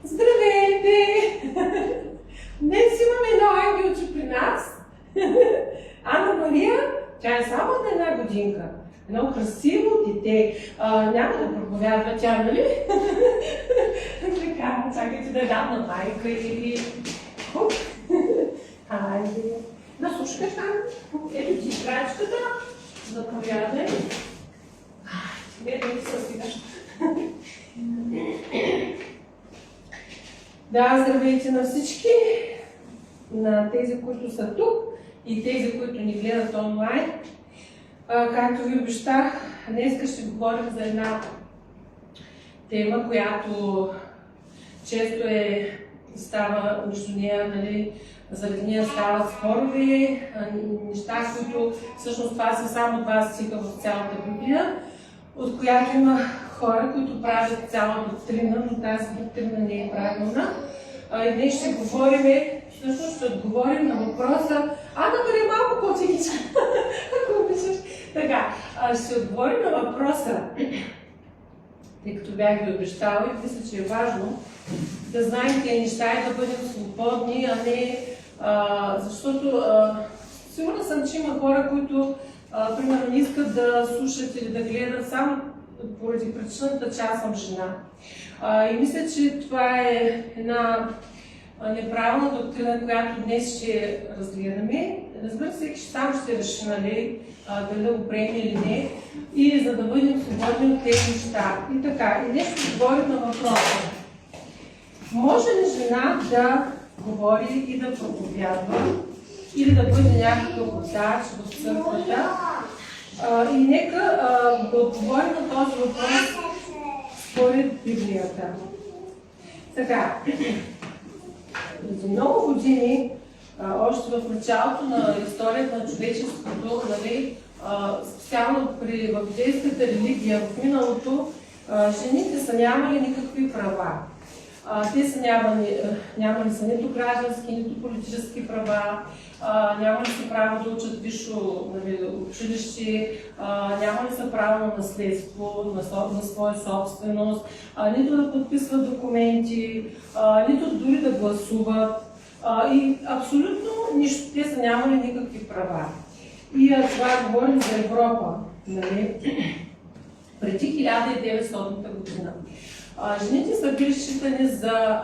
Здравейте! Днес имаме едно ангелче при нас. Анна Мария, тя е само на една годинка. Едно красиво дете. Няма да проповядва тя, нали? Така, чакайте да дам на майка и... Хуп! Хайде! Да слушкаш там. Ето ти крачката. Заповядай. Ето ми се сега. Да, здравейте на всички, на тези, които са тук и тези, които ни гледат онлайн. Както ви обещах, днес ще говорим за една тема, която често става между нея, нали, заради нея стават спорове, неща, които всъщност това са само два стиха в цялата Библия, от която има хора, които правят цяла доктрина, но тази доктрина не е правилна. И днес ще говорим, всъщност ще отговорим на въпроса. Ана Мария, малко по-тихичка, ако обичаш. Така, ще отговорим на въпроса, тъй като бях ви обещала и мисля, че е важно да знаем тези неща и да бъдем свободни, а не защото сигурна съм, че има хора, които примерно не искат да слушат или да гледат само поради причината, че аз съм жена. И мисля, че това е една неправилна доктрина, която днес ще разгледаме. Разбира се, всеки сам ще реши, нали, дали да го приеме или не, и за да бъдем свободни от тези неща. И така, и днес ще говорим на въпроса. Може ли жена да говори и да проповядва, или да бъде някакъв водач в църквата? И нека да отговорим на този въпрос според Библията. Така, за много години, още в началото на историята на човечеството, нали, специално в иудейската религия в миналото, жените са нямали никакви права. Те са нямали са нито граждански, нито политически права, нямали са право да учат висше, нали, училище, нямали са право на наследство, на своя собственост, нито да подписват документи, нито дори да гласуват. И абсолютно нищо, те са нямали никакви права. И това говорим за Европа, нали, преди 1900 година. Жените са били считани за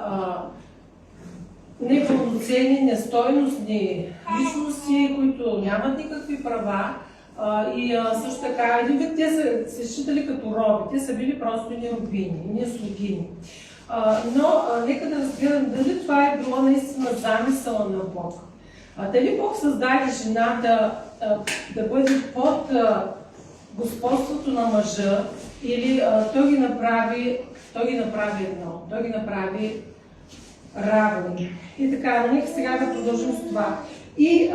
непълноценни, нестойностни личности, които нямат никакви права. И също така, един вид те се считали като роби, те са били просто не рабини, не слугини. Но нека да разбирам дали това е било наистина замисъла на Бог. Дали Бог създаде жената да бъде под господството на мъжа, или той ги направи едно, той ги направи равни. И така, нека сега да продължим с това. И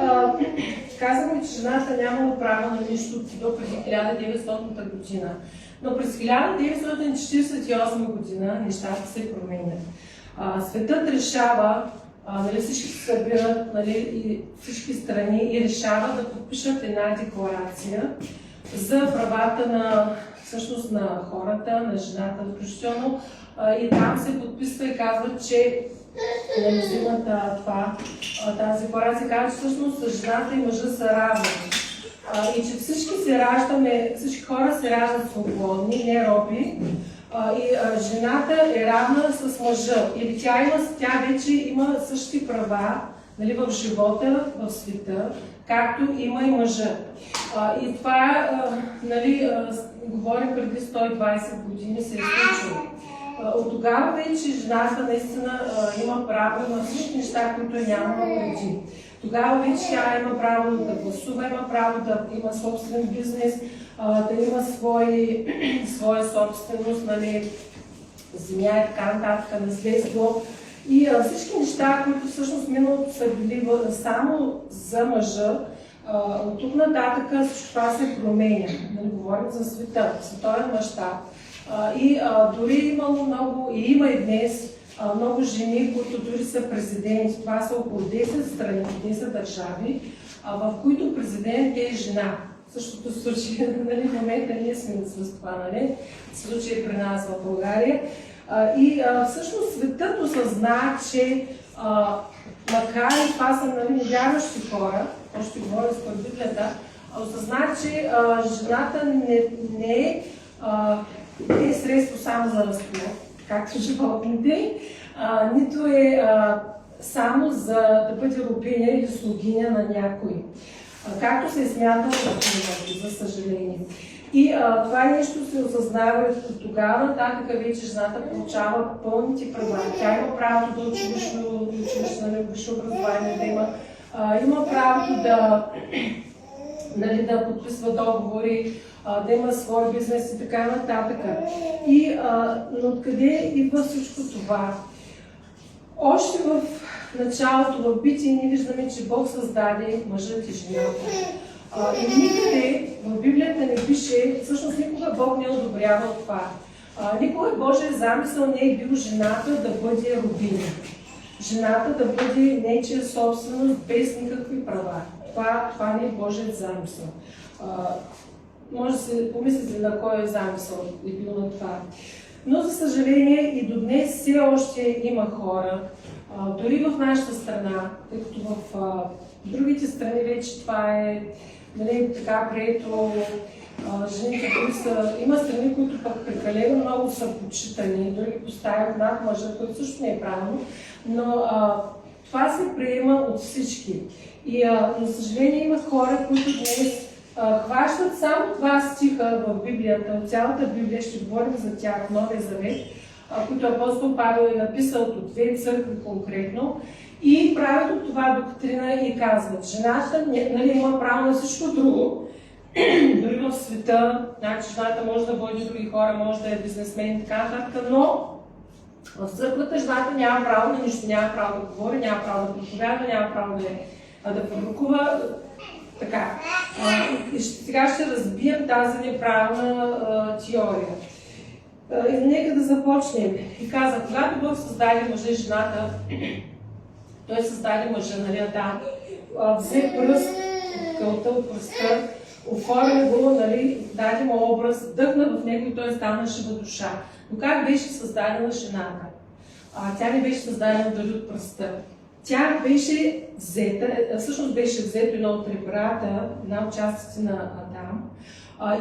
казваме, че жената нямала право на нищо до преди 1900 година. Но през 1948 година нещата се променят. Светът решава, нали, всички се събират, нали, и всички страни и решават да подпишат една декларация за правата на, всъщност, на хората, на жената включително. И там се подписва и казва, че тази декларация казва, че всъщност жената и мъжа са равни. И че всички хора се раждат свободни, не роби. И жената е равна с мъжа. Или тя вече има същите права, нали, в живота, в света, както има и мъжа. И това, нали, говорим преди 120 години се е случило. От тогава вече жената наистина има право на всички неща, които е нямала преди. Тогава вече тя има право да гласува, има право да има собствен бизнес, да има своя собственост, нали, земя и така нататък, наследство. И всички неща, които всъщност миналото са били само за мъжа, от тук нататък всичко това се променя. Нали, говорим за света, световен мащаб. И дори имало много, и има и днес, много жени, които дори са президенти. Това са около 10 страни, 10 държави, в които президент е жена. същото случай, нали, в момента ние сме с това, нали, случай при нас в България. Всъщност светът осъзна, че макар и това са, нали, невярващи хора, още говоря според Библията, осъзна, че жената не е средство само за разплод, както животните, нито е само за да бъде робиня или слугиня на някой, както се е смятало в миналото, за съжаление. И това нещо се осъзнава от тогава нататък вече жената получава пълните права. Тя има правото да учи висше образование, да има правото да подписва договори, да има свой бизнес и така нататък. Но откъде идва всичко това? Още в началото, в Битие, ние виждаме, че Бог създаде мъжът и жената. И никъде в Библията не пише, всъщност никога Бог не е одобрявал това. Никога Божия замисъл не е бил жената да бъде робиня. Жената да бъде нечия собственост без никакви права. Това не е Божият замисъл. Може да се помислите на кой замисъл е бил на това. Но за съжаление и до днес все още има хора, дори в нашата страна, тъй като в другите страни вече това е, нали, така прието, жените, които са, има страни, които пък прекалено много са почитани, дори ги поставят над мъжа, което също не е правилно, но това се приема от всички. За съжаление има хора, които днес хващат само два стиха в Библията, от цялата Библия, ще говорим за тях в Новия Завет, които апостол Павел е написал от две църкви конкретно, и правят от това доктрина и казват, жената, нали, има право на всичко друго, дори в света, значи жената може да води други хора, може да е бизнесмен и така нататък, но в църквата жената няма право на нищо, няма право да говори, няма право да проповядва, няма право да пророкува. Така. Сега ще разбием тази неправилна теория. Нека да започнем. И каза, когато Бог създаде мъжа и жената, той създаде мъжа, нали, Адам, взе пръст от кълта, от пръста, оформи го, нали, даде му образ, дъхна в него и той стана жива душа. Но как беше създадена жената? Тя не беше създадена дори от пръста. Тя беше взета, всъщност беше взето едно от ребрата, една от частите на Адам,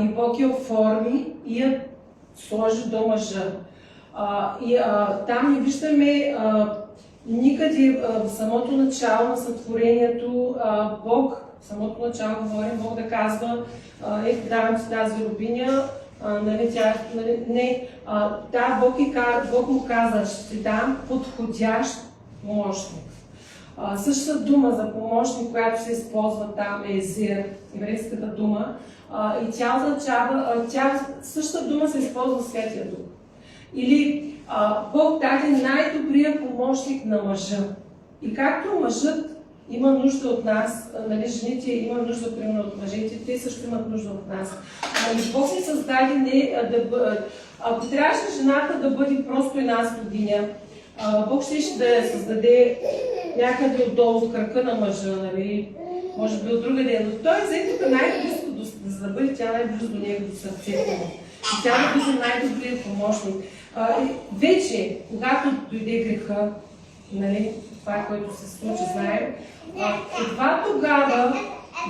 и Бог я оформи и я сложи до мъжа. Там не виждаме никъде в самото начало на сътворението Бог, в самото начало говорим, Бог да казва, ето давам си тази робиня, Бог му каза, ще ти дам подходящ помощник. Същата дума за помощник, която се използва там е зир, еврейската дума, и тя означава, същата дума се използва в Святия Дух. Или Бог даде най-добрия помощник на мъжа. И както мъжът има нужда от нас, нали, жените имат нужда примерно от мъжете, те също имат нужда от нас. И Бог ни създаде ако трябваше жената да бъде просто една слугиня, Бог ще да я създаде някъде отдолу в кръка на мъжа, нали, може би от друга ден, но той взе тук най-близко, за да бъде тя най-близо до него, до сърцето му. И тя да бъде най-добрият помощник. Вече, когато дойде греха, нали, това, което се случи, знаем, едва тогава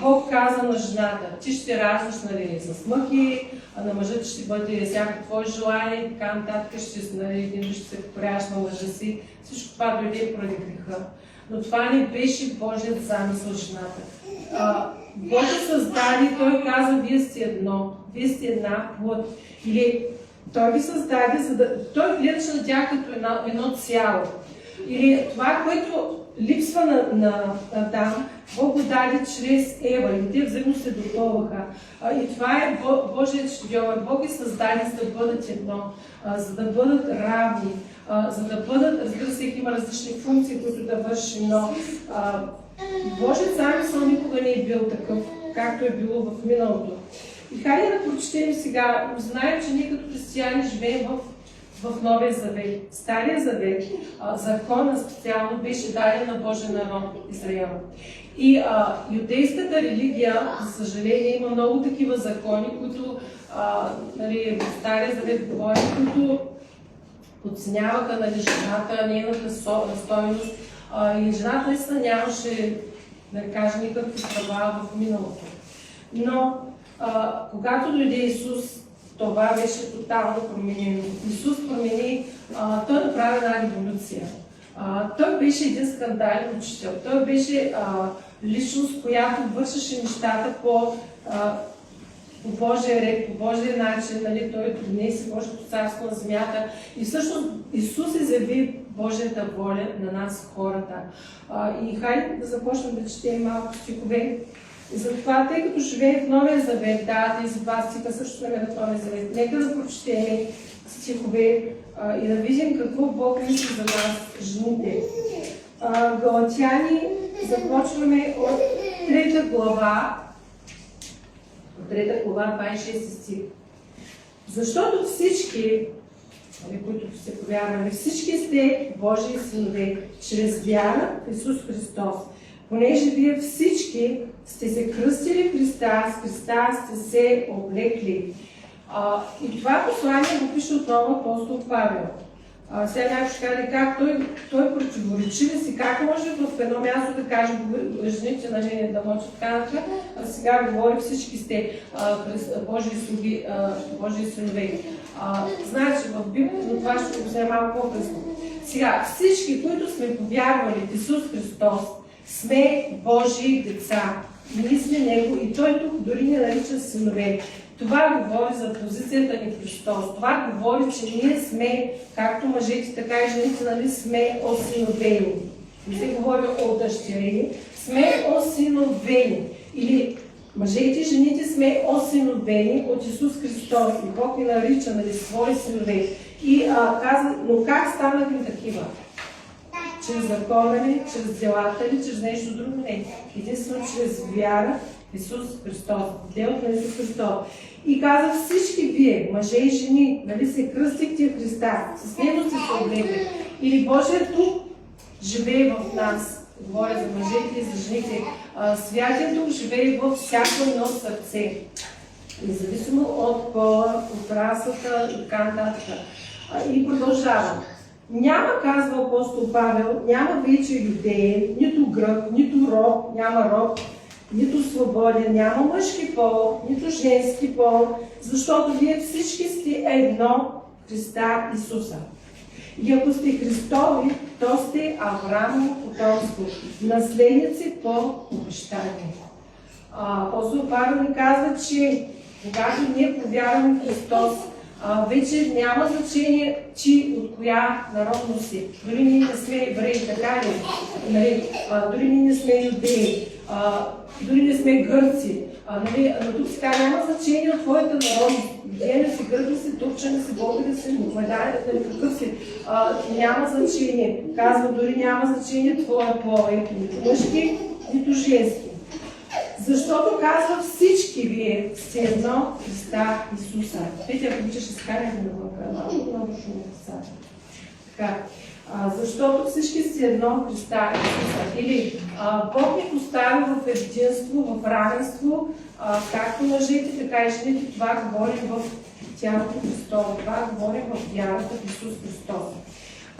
Бог каза на жената, ти ще раждаш, нали, с мъки, на мъжът ще бъде всяко твое желание и така нататък, ще се покоряваш на мъжа си. Всичко това дойде поради греха. Но това не беше Божият замисъл жената. Бог създаде, той каза, вие сте едно, вие сте една плът. Или той ги създаде, той гледаше на тях като едно цяло. Или това, което липсва на Адам, Бог го даде чрез Ева и те взаимно се допълваха. И това е Божият шедьовър. Бог ги създаде, за да бъдат едно, за да бъдат равни, за да бъдат, разбира се, има различни функции, които да върши, но Божият замисъл никога не е бил такъв, както е било в миналото. И хайде да прочетем сега, знаем, че ние като християни живеем в Новия Завет. Стария Завет, закона специално беше даден на Божия народ Израел. И юдейската религия, за съжаление, има много такива закони, които нали, в Стария Завет говори, които подценяваха нали, жената, нейната стойност. И жената наистина нямаше, да кажа, никакви права в миналото. Но когато дойде Исус, това беше тотално променено. Исус промени, той направи една революция. Той беше един скандален учител. Той беше личност, която вършеше нещата по Божия ред, по Божия начин. Нали? Той донесе Божието царство на земята. И всъщност Исус изяви Божията воля на нас, хората. И хайде да започнем да четем малко стихове. И затова, тъй като живеем в Новия Завет, тези два стиха също сме в Новия Завет, нека да прочетем стихове и да видим какво Бог мисли за нас, жените. Галатяни, започваме от 3 глава, 26 стих. Защото всички, които се повярвали, всички сте Божии синове, чрез вяра в Исус Христос. Понеже вие всички сте се кръстили в Христа, с Христа сте се облекли. И това послание го пише отново апостол Павел. Сега някой ще каже как той противоречи ли си, как може в едно място да каже жените на жене да мълчат така, а сега говори всички сте Божии синове. Значи в Библията, но това ще го взема малко по-късно. Сега всички, които сме повярвали в Исус Христос, сме Божии деца. Ние сме Него и Той тук дори не нарича синове. Това говори за позицията ни в Христос. Това говори, че ние сме, както мъжете, така и жените, нали, сме осиновени. Не се говори о дъщери, сме осиновени. Или мъжете и жените сме осиновени от Исус Христос. И Бог ни нарича, нали, свои синове. И казва, но как станахме такива? Чрез закона ли, чрез делата ли, чрез нещо друго? Не. Единствено чрез вяра в Исус Христос, делото на Исус Христос. И каза всички вие, мъже и жени, нали се кръстихте в Христа, с Него сте се облекли. Или Божия Дух живее в нас. Говоря за мъжете и за жените. Святият Дух живее във всяко едно сърце. Независимо от пола, от расата и така нататък. И продължава. Няма, казва апостол Павел, няма вече юдеен, нито грък, нито роб, няма роб, нито свободен, няма мъжки пол, нито женски пол, защото вие всички сте едно Христа Исуса. И ако сте Христови, то сте Авраамово потомство, наследници по обещание. Апостол Павел ни казва, че когато ние повярваме в Христос, вече няма значение, че от коя народност си. Дори ние не сме евреи, така ли? Дори ние не сме юдеи, дори не сме гърци. Но тук сега няма значение от твоята народност. Вие си гърци си, турчани си, българи си, мухамедани, какъв си. Няма значение. Казва, дори няма значение твоя пол, нито мъжки, нито женски. Защото казва всички вие сте едно Христа Исуса. Петя, ако обичаш, изкарайте на въпра, много шумно децата. Така. Защото всички сте едно Христа Исуса. Или Бог ни поставя в единство, в равенство, както мъжете, така и жените. Това говорим в тялото Христово. Това говорим в вярата в Исус Христос.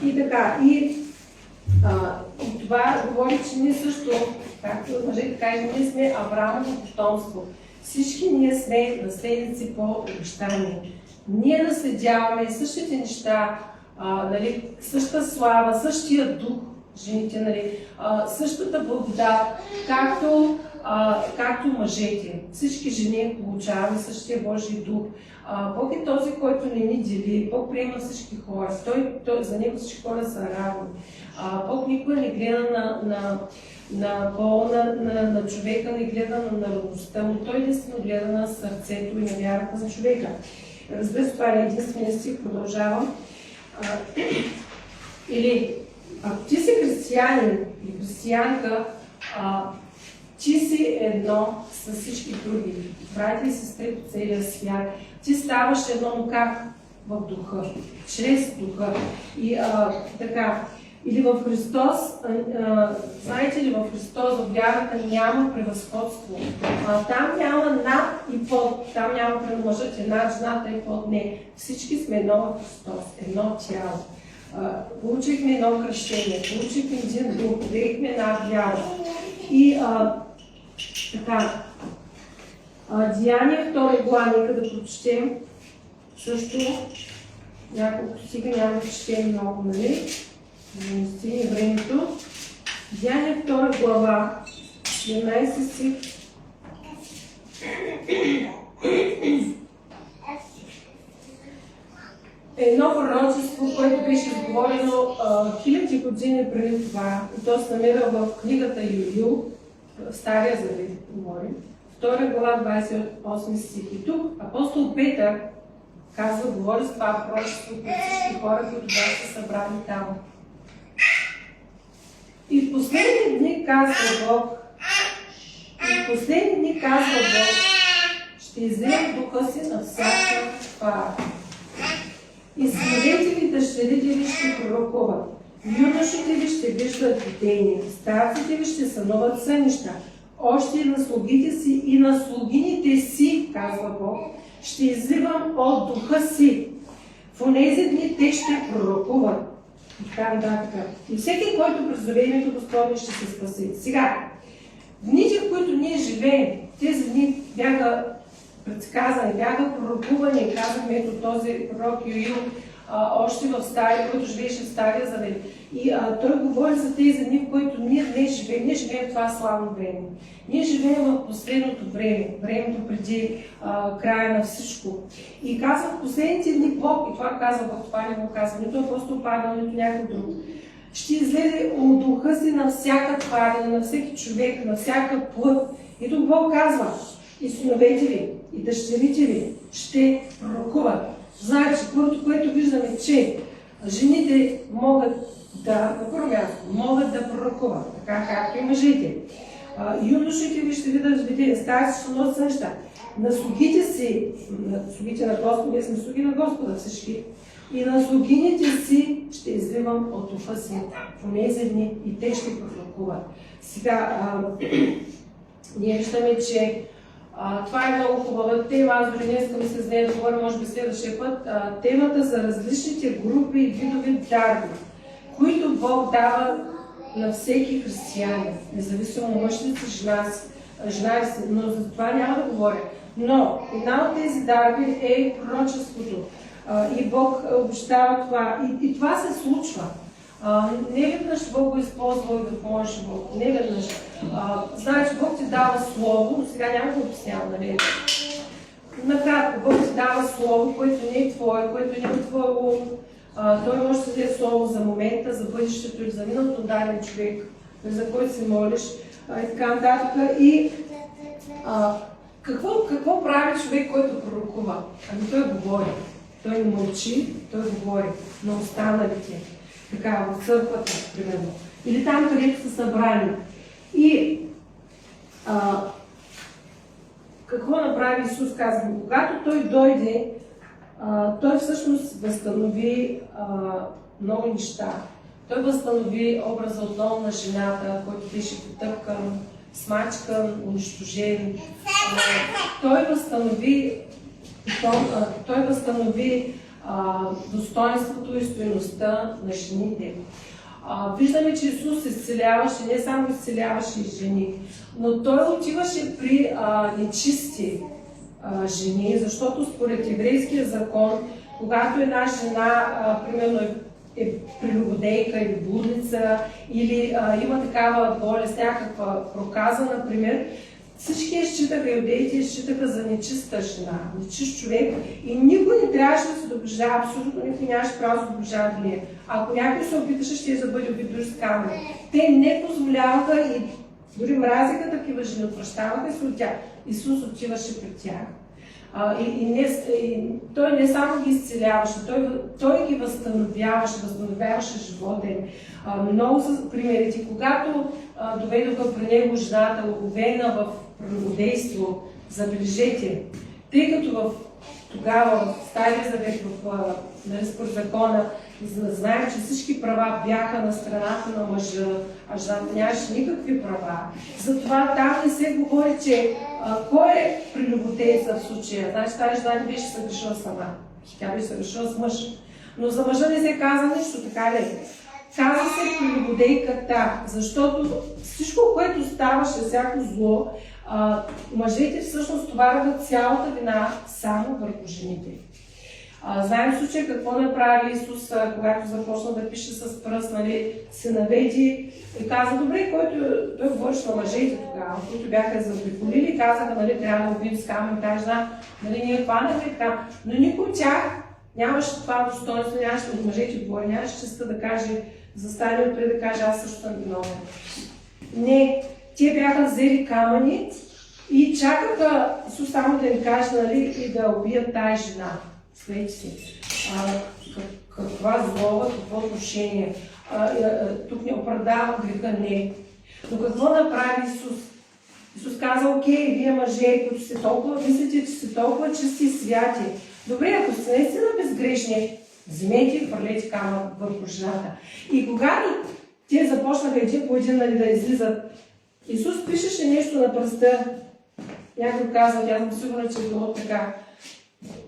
И така, и това говори, че ние също, както мъжете, така и ние сме Авраамово потомство. Всички ние сме наследници по обещание. Ние наследяваме същите неща, нали, същата слава, същия дух, жените, нали, същата благодат, както мъжете. Всички жени получаваме същия Божий дух. Бог е този, който не ни дели. Бог приема всички хора. За него всички хора са равни. Бог никога не гледа на пола на човека, не гледа на народността му. Той единствено гледа на сърцето и на вярата за човека. Разбира се, това е единствения стих, продължавам. Или, ако ти си християнин или християнка, ти си едно с всички други. Братя и сестри по целия свят. Ти ставаш едно, но как? В духа. Чрез духа. И така, Или в Христос, знаете ли, в Христос, в вярата няма превъзходство. Там няма над и под, там няма мъжът е над, жената и под. Не, всички сме едно в Христос, едно тяло. Получихме едно кръщение, получихме един дух, приехме една вяра. И така, Деяния 2 глава, нека да прочетем също няколко стиха, няма да четем много, нали? Да не стигне времето. Деяния 2 глава, 17 стих. Едно пророчество, което беше изговорено хиляди години преди това, и то се намира в книгата Йоил, в Стария Завет, говорим, 2 глава, 28 стих. И тук апостол Петър казва, говори с това пророчество пред всички хора, които бяха се събрали там. И в последни дни казва Бог, ще излея духа си на всяка твар. И синовете ви, дъщерите ви ще пророкуват, юношите ви ще виждат видения, старците ви ще сънуват сънища, още и на слугите си и на слугините си, казва Бог, ще изливам от духа си. В онези дни те ще пророкуват. И така нататък. И всеки, който призове името Господне, ще се спаси. Сега, дните, в които ние живеем, тези дни бяха предсказани, бяха пророкувани, казахме ето този пророк Йоил, още в Стария, който живееше в Стария Завет. И той говори за тези дни, в които ние днес живеем. Ние живеем в това славно време. Ние живеем в последното време, времето преди края на всичко. И казва в последните дни Бог, и това казва Бог, това не го казва, нито апостол Павел, нито някой друг. Ще излезе от духа си на всяка твар, на всеки човек, на всяка плът. И тук Бог казва, и синовете ви, и дъщерите ви ще пророкуват. Значи, първото, което виждаме, че жените могат да, на първо място, могат да пророкуват, така както и мъжете. Юношите ви ще видят видения, старците ще носят сънища. На слугите си, на слугите на Господа, ние сме слуги на Господа всички, и на слугините си ще изливам от духа си в онези дни и те ще пророкуват. Сега, ние виждаме, че това е много хубава тема, аз дори не искам с нея да говоря, може би следващия път. Темата за различните групи и видови дарби, които Бог дава на всеки християнин, независимо на мъжете си, жена си, но за това няма да говоря. Но една от тези дарби е пророчеството. И Бог обещава това. И това се случва. Не веднъж Бог го използва и в моя живот. Не веднъж. Знаеш, Бог ти дава слово, но сега няма да обяснявам, нали? Накратко, Бог ти дава слово, което не е твое, което не е твое ум. Той може да даде слово за момента, за бъдещето или за миналото даден човек, за който се молиш и така нататък. И какво прави човек, който пророкува? Ами той говори. Той не мълчи, той говори на останалите. Така, в църквата, примерно. Или там, където са събрани. И какво направи Исус, казвам, когато Той дойде, Той всъщност възстанови много неща. Той възстанови образа отново на жената, който беше потъпкан, смачкан, унищожен. Той възстанови достоинството и стойността на жените. Виждаме, че Исус изцеляваше, не само изцеляваше и жени, но Той отиваше при нечисти жени, защото според еврейския закон, когато една жена, примерно, е прелюбодейка или блудница, или има такава болест, някаква проказа, например, всички я считаха, иудеите я считаха за нечиста жена, нечист човек и никой не трябваше да се доближава, абсолютно никой нямаше право да се доближава до нея. Ако някой се опиташе, ще я да бъде убит дори с камъни. Те не позволяваха и дори мразиха такива жени, отвръщаваха се от тях. Исус отиваше при тях. И Той не само ги изцеляваше, той ги възстановяваше живота им. Много са примерите. Когато доведоха при него жената, уловена в прелюбодейство, забележете, тъй като в тогава в Стария завет, нали, според закона, знаем, че всички права бяха на страната на мъжа, а жената нямаше никакви права. Затова там не се говори, че кой е прелюбодеец в случая. Значи тази жена не беше съгрешила сама. Тя беше съгрешила с мъж. Но за мъжа не се каза нищо, така ли? Каза се прелюбодейката, защото всичко, което ставаше, всяко зло, мъжете всъщност товарват цялата вина само върху жените. Знаем в случая какво направи Исус, когато започна да пише с пръст, нали, се наведи и каза, добре, който той говореше на мъжете тогава, които бяха заобиколили, казаха, нали, трябва да убием с камън тази жена, нали, ние хванахме така, но никой от тях нямаше това достоинство, нямаше от мъжете говори, нямаше честа да каже, застане отпред да каже, аз също съм виновен. Не, те бяха взели камъни и чакаха Исус само да им каже, нали, и да убият тази жена. След си. Каква злоба, какво отношение. Тук не оправдава греха, не. Но какво направи Исус? Исус каза, окей, вие мъже, които сте толкова, мислите, че сте толкова чисти и святи. Добре, ако сте наистина безгрешни, вземете и хвърлете камък върху жената. И когато те започнаха един по един, нали, да излизат, Исус пишеше нещо на пръста. Някой казва, аз съм сигурна, че е било така.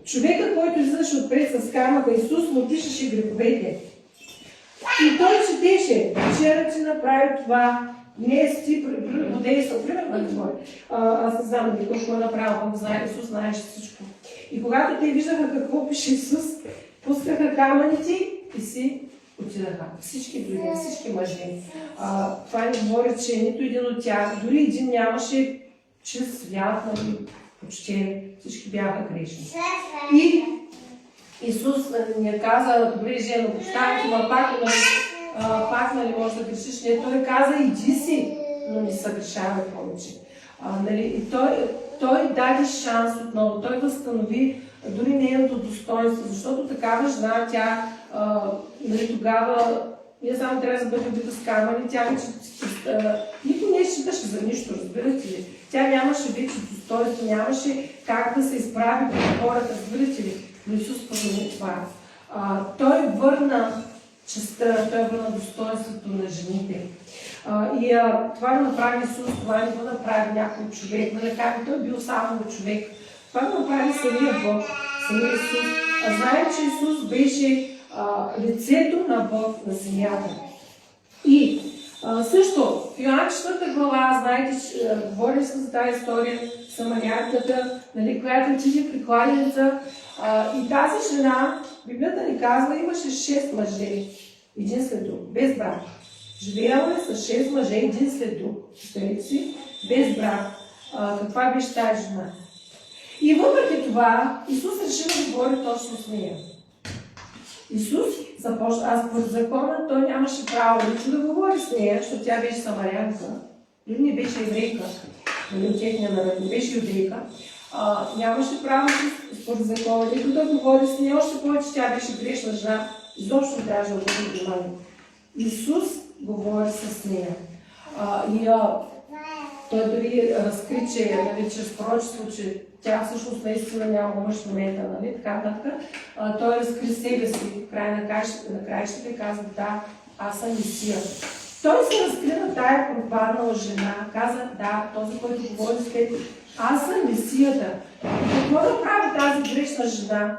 Човека, който излизаше отпред с камъка, Исус му пишеше греховете. И той четеше, вчера ти направи това, днес ти прелюбодействал, примерно да говори. Аз не знам какво е направил, Исус знаеше всичко. И когато те виждаха какво пише Исус, пускаха камъните и си отидаха. Всички други, всички мъже. Това не говори, че нито един от тях, дори един нямаше чист свят, нали, почти всички бяха грешни. И Исус ни каза, добре, жено, оставите, но пак нали, може да грешиш. Не, той каза, иди си, но не съгрешавай повече. Нали, и той даде шанс отново, той възстанови дори нейното достоинство, защото такава жена, тя нали, тогава не само трябва да бъде убита с камъни, тя вече никой не считаше за нищо, разбирате ли? Тя нямаше вече достоинство, нямаше как да се изправи пред хората, разбирате ли? Но Исус промени това. Той върна честта, той върна достоинството на жените. И това да направи Исус, това не го направи някой човек, нали, как той бил само човек. Това го направи самия Бог, самия Исус. Знаем, че Исус беше лицето на Бог на земята. И също, в Йоан 4 глава, знаете, говорили сме за тази история, самарянката, нали, която отиде при кладенеца. И тази жена, Библията ни казва, имаше 6 мъже, един след друг, без брак. Живеела е с 6 мъже, един след друг, си, без брак. Каква беше тази жена? И въпреки това, Исус реши да говори точно с нея. Исус започна, според закона, той нямаше право нито да говори с нея, защото тя беше самарянка, или не беше еврейка, или от техния народ, не беше юдейка. Нямаше право според закона нито да говори с нея, още повече тя беше грешна жена, изобщо не трябваше да бъде внимание. Исус говори с нея. Той дори разкри, че нали, чрез пророчество, че тя всъщност наистина няма мъж в момента, нали, така. Той разкри себе си в края на краищата и каза, да, аз съм Месия. Той се разкри на тая пропаднала жена, каза, да, този, който говори след, аз съм Месията. И какво да прави тази грешна жена?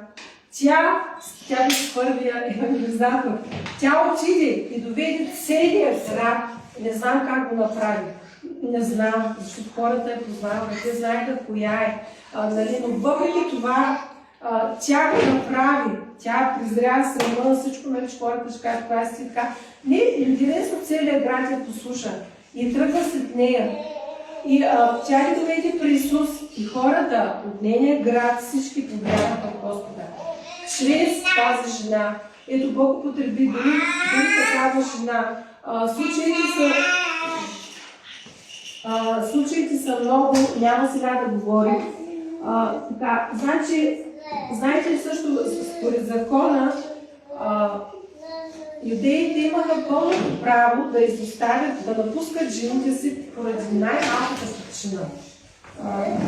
Тя беше първия евангелизатор. Тя отиде и доведе целия град. Не знам как го направи. Не знам, защото хората я познаваха, те знаеха коя е. Нали? Но въпреки това, тя го направи. Тя презря срама на всичко, нали, че хората ще кажат, коя си така. Не, интересно целият град я послуша и тръгва след нея. И тя ги доведе при Исус и хората от нейния град всички повярваха в Господа. Чрез тази жена. Ето Бог употреби дори такава жена. Случаите са много, няма сега да говорим. Значи, знаете ли също, според закона, юдеите имаха пълното право да изоставят, да напускат жените си поради най-малката причина.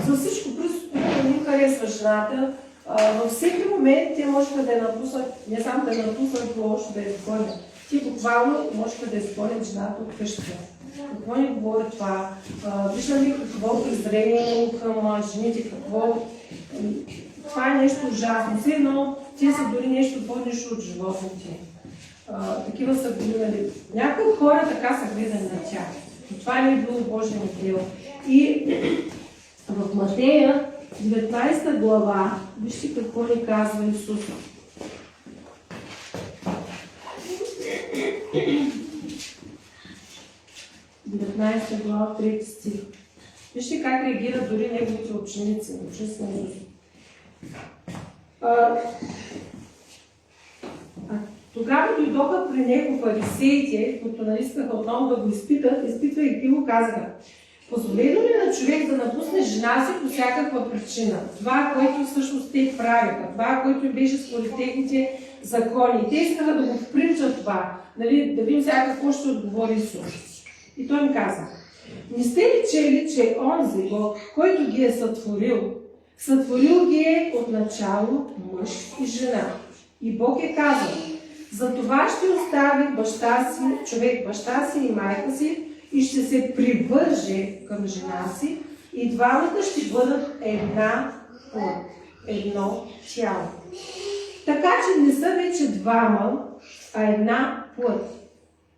За всичко, просто не им харесва жената, Във всеки момент те можеха да я напуснат, не само да я напуснат, лошо да я изгонят. Те буквално можеха да изгонят жената от къщата. Какво ни говори това? Виждаме какво презрение към жените, какво... Това е нещо ужасно. Все едно, те са дори нещо по-нищо от животните. Такива са гледали. Някои хора така са гледани на тях. Но това не е било Божие дело. И в Матея, 19 глава, вижте какво ни казва Исус. 19 глава, 3 стих. Вижте как реагират дори неговите ученици, ученици на Исус. Тогава дойдоха при него фарисеите, които искаха отново да го изпитат, изпитвайки го, казаха: позволено ли на човек да напусне жена си по всякаква причина? Това, което всъщност те правиха, това, което беше според техните закони. Те искаха да го приличат това, нали, да видим сега какво ще отговори Исус. И той им каза: не сте ли чели, че онзи Бог, който ги е сътворил ги е от начало мъж и жена. И Бог е казал: за това ще остави баща си и майка си и ще се привърже към жена си и двамата ще бъдат една плът, едно тяло. Така че не са вече двама, а една плът.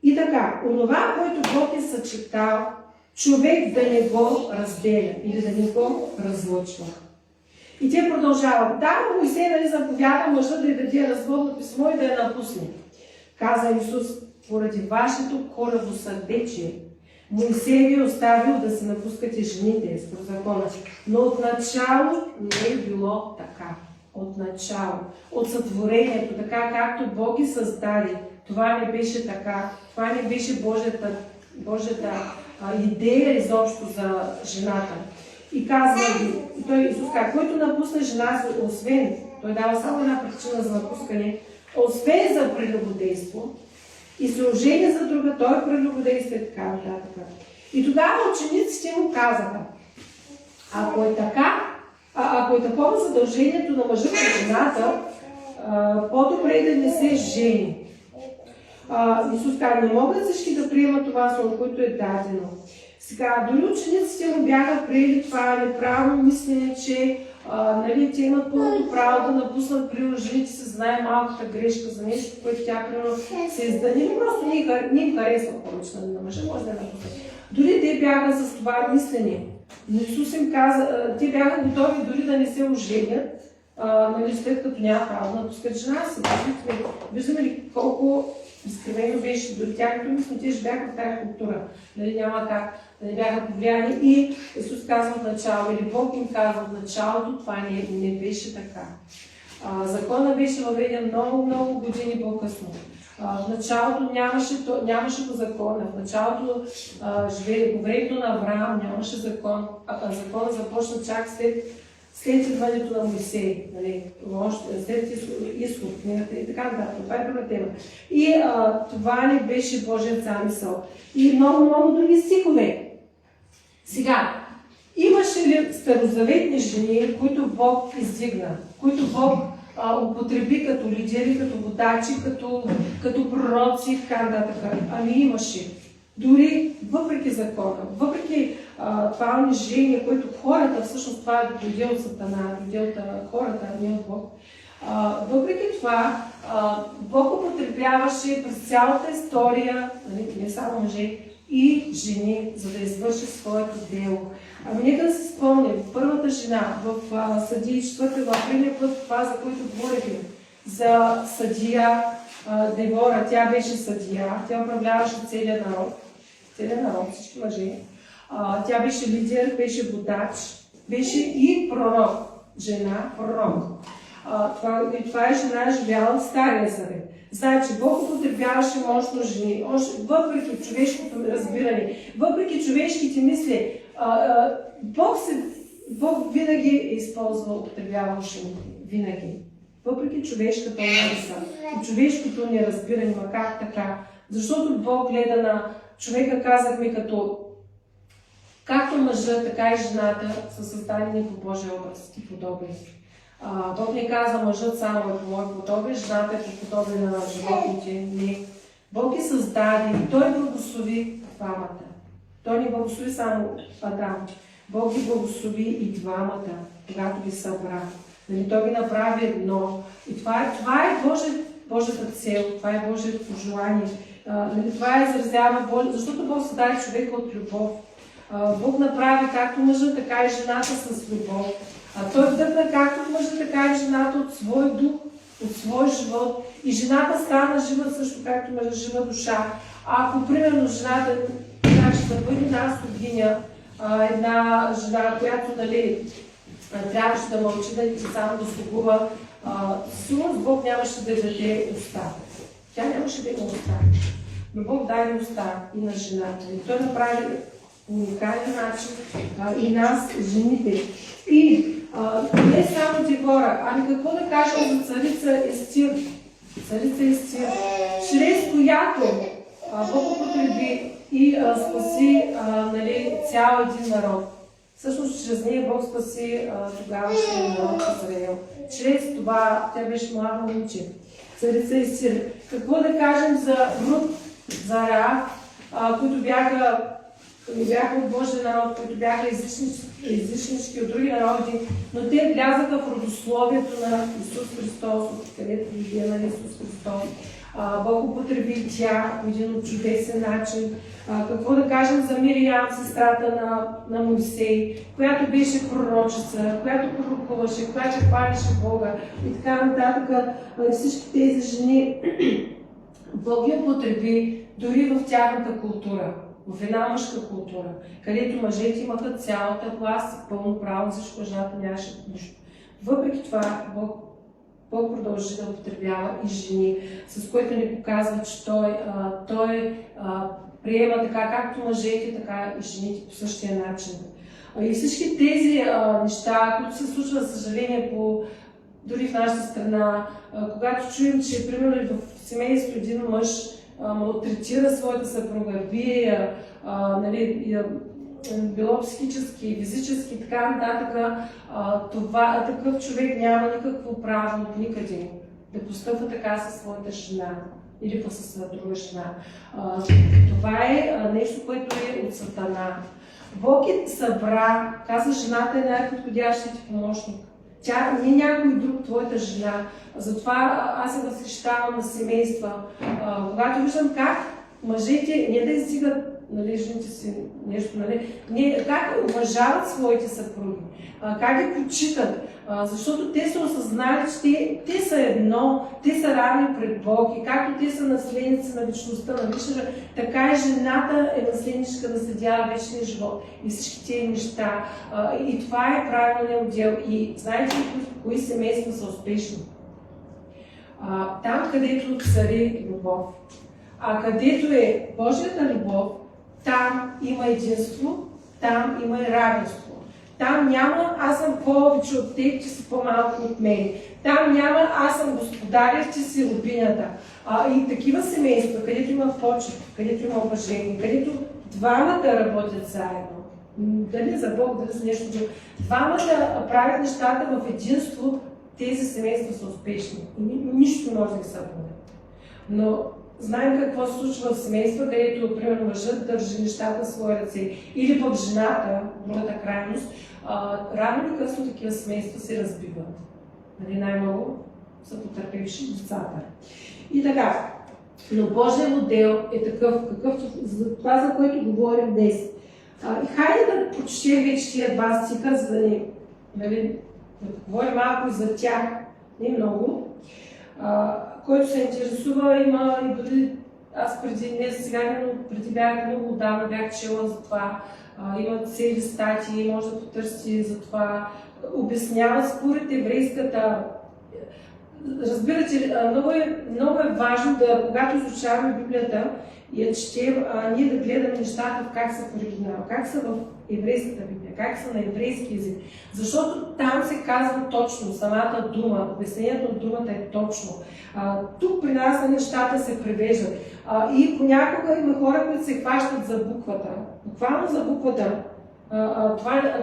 И така, онова, което Бог е съчетал, човек да не го разделя или да не го разлъчва. И те продължават: да, Моисей нали заповяда мъжа да й даде разводно писмо и да я напусне. Каза Исус: поради вашето коравосърдечие Моисей ви е оставил да се напускате жените според закона. Но отначало не е било така. Отначало. От сътворението, така както Бог ги създаде, това не беше така. Това не беше Божията идея изобщо за жената. И казва той Исус казва: който напусне жена си, освен, той дава само една причина за напускане, освен за прелюбодейство и се ожени за друга, той е прелюбодейство и така нататък. И тогава учениците му казаха: ако е така, ако е такова задължението на мъжа и жената, по-добре да не се жени. Исус казва: не могат всички да приемат това слово, което е дадено. Сега, дори учениците му бяха приели това неправилно мислене, че нали, те имат пълното право да напуснат при жените се знае малката грешка за нещо, което тя примерно се издани. Просто не им харесва повече на мъжа, може да я напусне. Дори те бяха с това мислене. Но Исус им каза, те бяха готови дори да не се оженят, нали, след като няма право да напускат жена си. Виждаме ли колко изкривено беше дори тяхното мислене, те ще бяха в тази култура. Нали, няма как да не бяха повлияни. И Исус казва в начало, или Бог им казва в началото, това не беше така. Закона беше въведен много години по-късно. В началото нямаше го закона. В началото живее по времето на Авраам, нямаше закон. Закона започна чак след идването на Моисей, нали, след изход, и така нататък. Това е друга тема. И това не беше Божия замисъл. И много други стихове. Сега, имаше ли старозаветни жени, които Бог издигна, които Бог употреби като лидери, като водачи, като пророци и така нататък? Ами имаше. Дори въпреки закона, въпреки това унижение, което хората, всъщност това е дойде от Сатана, дойде от хората, а не от Бог. Въпреки това, Бог употребяваше през цялата история, не само мъже, и жени, за да извърши своето дело. Ами нека да си спомним, първата жена в Съдии 4 глава, предния път, това, за което говорихме, за съдия Девора, тя беше съдия, тя управляваше целият народ, всички мъже. Тя беше лидер, беше водач, беше и пророк, жена пророк. Това е жена, живяла в Стария Завет. Значи, Бог употребяваше мощно жени, въпреки човешкото разбиране, въпреки човешките мисли, Бог винаги е използвал, употребявал жени. Винаги. Въпреки човешката умиса и човешкото неразбиране, ма как така? Защото Бог гледа на човека, казахме, както мъжа, така и жената са създадени по Божия образ и подобие. Бог не каза, мъжът само е по мое подобие, жената е по подобие на животните. Не. Бог ги създаде и Той благослови двамата. Той не благослови само Адам. Бог ги благослови и двамата, когато ги събра. Нали, Той ги направи едно. И това е Божията цел, това е Божието пожелание. Нали, това изразява, защото Бог създаде човека от любов. Бог направи както мъжа, така и жената с любов. Той вдъхна както мъжа, така и жената от свой дух, от свой живот. И жената стана жива също, както мъжа жива душа. Ако, примерно, жената трябваше да бъде една слугиня, една жена, която, нали, трябваше да мълчи, да само да слугува, сигурно Бог нямаше да даде уста. Тя нямаше да има уста. Но Бог даде уста и на жената. И Той направи уникален начин и нас, жените. И не само Дебора, ами какво да кажем за царица Естир? Царица Естир, чрез която Бог употреби и спаси нали, цял един народ. Всъщност, чрез нея Бог спаси тогавашния народ Израел. Чрез това тя беше млада момиче. Царица Естир. Какво да кажем за Рут, за Раав, които не бяха от Божия народ, които бяха езичнички от други народи, но те влязаха в родословието на Исус Христос, където е на Исус Христос. Бог употреби тя по един чудесен начин. Какво да кажем за Мириам, сестрата на Моисей, която беше пророчица, която пророкуваше, която хвалеше Бога и така нататък. Всички тези жени Бог ги употреби дори в тяхната култура, в една мъжка култура, където мъжете имаха цялата власт и пълно право, защото жената нямаше нищо. Въпреки това, Бог продължи да употребява и жени, с което ни показва, че Той приема така както мъжете, така и жените по същия начин. И всички тези неща, които се случват, за съжаление, дори в нашата страна, когато чуем, че примерно в семейството един мъж малтретира своята съпруга, бие, нали, било психически, физически и така нататък, такъв човек няма никакво право никъде да постъпва така със своята жена или с друга жена. Това е нещо, което е от Сатана. Бог е събра, каза, жената е най-подходящият помощник. Тя не е някой друг, твоята жена. Затова аз се възхищавам на семейства. Когато виждам как мъжете не да издигат, нали, жените си нещо, нали, как уважават своите съпруги, как ги почитат, защото те са осъзнали, че те са едно, те са равни пред Бог и както те са наследници на вечността, на вечера, така и жената е наследничка да следява вечния живот и всички тези неща. И това е правилният отдел. И знаете ли кои семейства са успешни? Там, където цари любов. Където е Божията любов, там има единство, там има и равенство. Там няма аз съм повече от теб, ти си по-малко от мен. Там няма аз съм господаря, ти си рабинята. И такива семейства, където има почет, където има уважение, където двамата работят заедно. Дали за Бог, дали за нещо друго. Двамата правят нещата в единство, тези семейства са успешни. Нищо не може да ги събуде. Но знаем какво се случва в семейства, където, примерно, мъжът държи нещата в свои ръце. Или пък жената, другата крайност, рано или късно такива семейства се разбиват. Нали, най-много са потърпевши децата. И така, но Божия модел е такъв, какъвто за това, за което говорим днес. Хайде да прочетем вече тия два стиха, за да да говорим малко за тях, не много. Който се интересува, има и дори аз не сега, но преди бях много отдавна бях чела за това. Има цели статии, може да потърси за това. Обяснява според еврейската. Разбирате, много е важно да, когато изучаваме Библията и я четем, ние да гледаме нещата как са в оригинал, как са в еврейската Библия, как са на еврейски език. Защото там се казва точно самата дума, обяснението на думата е точно. Тук при нас нещата се превеждат. И понякога има хора, които се хващат за буквата. Буквално за буквата.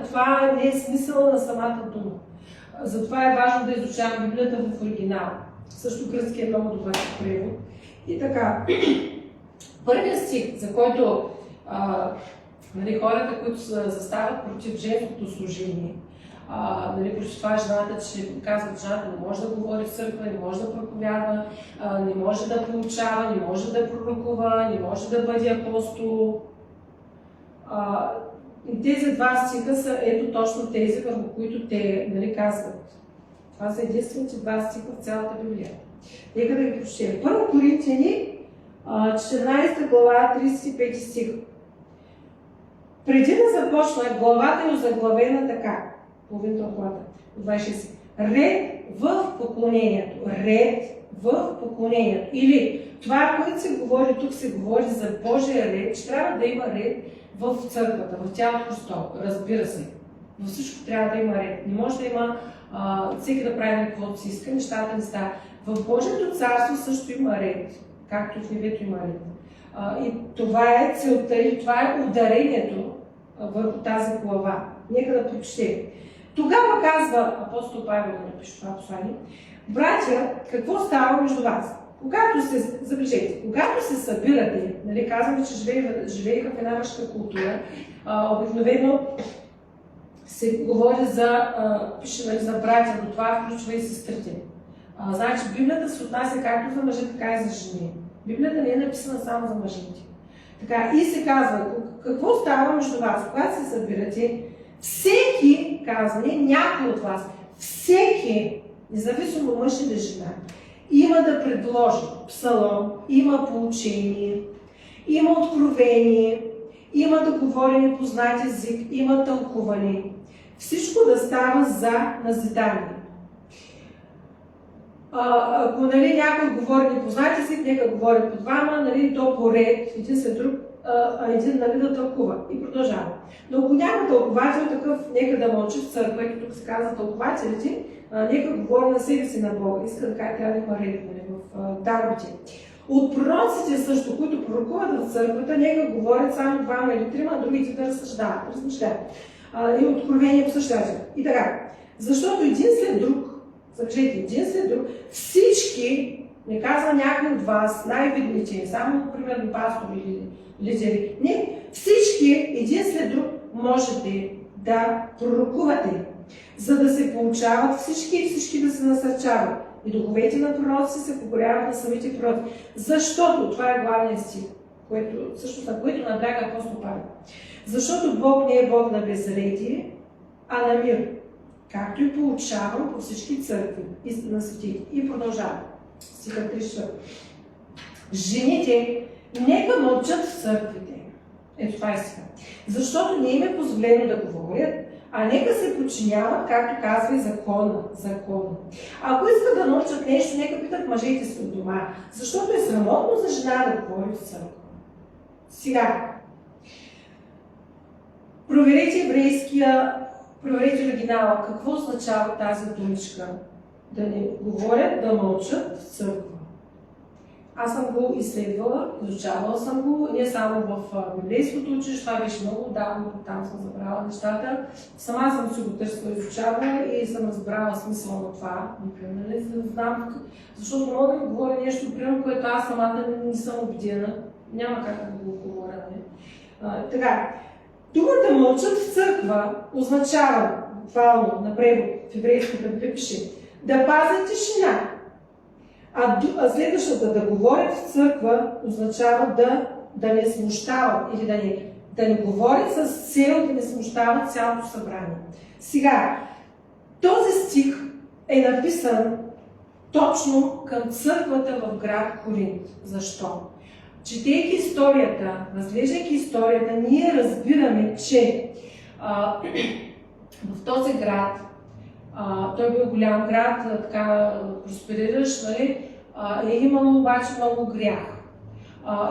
Това не е смисъл на самата дума. Затова е важно да изучаваме Библията в оригинал. Също гръцки е много добър превод. И така, първият стих, за който хората, които застават против женското служение, против това жената, че казват, жената не може да говори в църква, не може да проповядва, не може да получава, не може да пророкува, не може да бъде апостол. И тези два стиха са ето точно тези, върху които те казват. Това са единствените два стиха в цялата Библия. Нека да ги прочетем. Първо Коринтияни, 14 глава, 35 стих. Преди да започна, главата е озаглавена така. Половината от главата. 26. Ред в поклонението. Ред в поклонението. Или това, което се говори тук, се говори за Божия ред, че трябва да има ред в църквата, в тялото Христос. Разбира се. Във всичко трябва да има ред. Не може да има всеки да прави каквото си иска, нещата не стават. В Божието царство също има ред, както в небето има ред. И това е целта и това е ударението върху тази глава. Нека да прочетем. Тогава казва апостол Павел да напише това послание: братя, какво става между вас? Забележете, когато се събирате, казваме, че живееха в една мъжка култура, обикновено се говори за братя, но това включва и сестрите. Значи Библията се отнася както за мъже, така и за жени. Библията не е написана само за мъжете. Така, и се казва, какво става между вас, когато се събирате, всеки, казва, не някой от вас, всеки, независимо мъж или жена, има да предложи псалом, има поучение, има откровение, има да говори непознат език, има тълкуване. Всичко да става за назидание. Ако някой говори непознат език, нека говори по двама, то по ред, един след друг, един да тълкува. И продължава. Но ако няма тълковател такъв, нека да мълчи в църква, и тук се казва тълкователите, нека говори на себе си на Бога. Иска да кажа, трябва да има ред в дарбите. От пророците също, които пророкуват в църквата, нека говорят само двама или трима, а другите да размишляват. И откровение по същия начин. И така, защото един след друг, забележете, един след друг, всички, не казва някой от вас, най-видните, само, примерно, пастори или лидери, не, всички, един след друг, можете да пророкувате, за да се получават всички и всички да се насърчават. И духовете на пророци се покоряват на самите пророци. Защото, това е главният стих, на което набляга апостол Павел. Защото Бог не е Бог на безредие, а на мир. Както и получавам по всички църкви на светите. И продължава. Стиха 3. Жените нека мълчат в църквите. Ето това е стиха. Защото не им е позволено да говорят, а нека се подчиняват, както казва и закона. Ако искат да научат нещо, нека питат мъжете си от дома, защото е срамотно за жена да говори в църква. Сега, проверете оригинала. Какво означава тази думичка? Да не говорят, да мълчат в църква. Аз съм го изследвала, изучавала съм го, не само в библейското училище, това беше много давно, там съм забрала нещата. Сама съм си го търсила, изучавала и съм разбрала смисъл на това. Например, за да знам, защото мога да ми говоря нещо, примерно, което аз самата не съм убедена. Няма как да го говоря. Така, думата мълчат в църква означава, буквално на превод в еврейската Библия пише, да пазят тишина. А следващата, да говорят в църква, означава да не смущават или да не говорят с цел да не смущават цялото събрание. Сега, този стих е написан точно към църквата в град Коринт. Защо? Четейки историята, разглеждайки историята, ние разбираме, че в този град, той бил голям град, така проспериращ, е имало обаче много грях.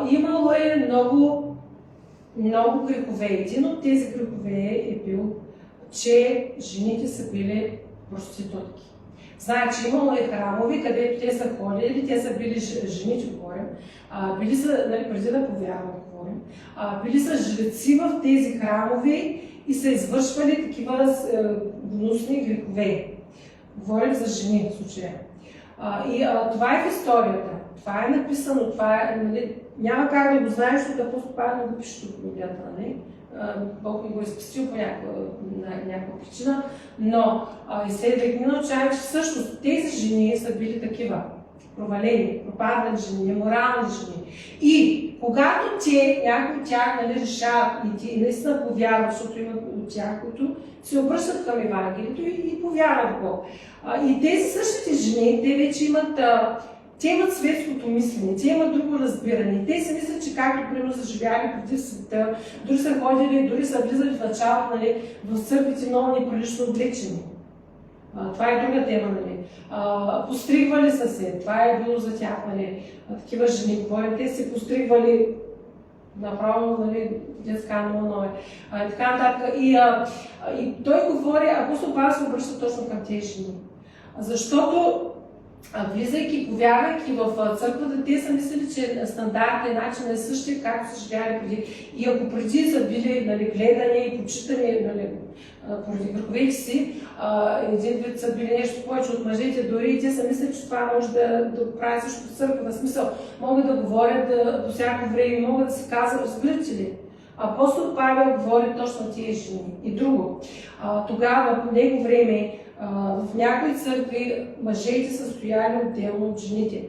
Имало е много грехове. Един от тези грехове е бил, че жените са били проститутки. Значи имало е храмови, където те са ходили, те са били жените, говорим, били са, преди да повярвам, говорим, били са жреци в тези храмови и са извършвали такива гнусни грехове. Говорим за жени в случая. Това е в историята. Това е написано, това е, нали, няма как да го знаеш, защото апостол Павел не го пише в Библията, нали? Бог ни го е спестил по някаква причина, но изследвайки научаваме, че всъщност тези жени са били такива. Провалени, пропаднали жени, неморални жени. И когато някои от тях, нали, решават и ти наистина повярват, защото има от тях, които се обръщат към Евангелието и повярват в Бог. И тези същите жени, те вече имат светското мислене, те имат друго разбиране. Те си мислят, че както примерно са живяли преди света, дори са ходили, дори са влизали в началото, нали, в църквите много неприлично облечени. Това е друга тема, нали. Постригвали са се, това е било за тях, нали, такива жени, говорим, те се постригвали направо, нали, детска много е. Така нататък. И той говори, апостол Павел се обръща точно към тези жени. Защото влизайки, повярвайки в църквата, те са мислили, че стандартът и начин е същия, както са живяли преди. И ако преди са били, нали, гледани и почитани, нали, поради върховете си, един вид са били нещо повече от мъжете, дори и те са мислят, че това може да прави също в църква. В смисъл, могат да говорят до всяко време, могат да се казват, разбирате ли? Апостол Павел говори точно тези жени. И друго, тогава, по него време, в някои църкви мъжете са стояли отделно от жените.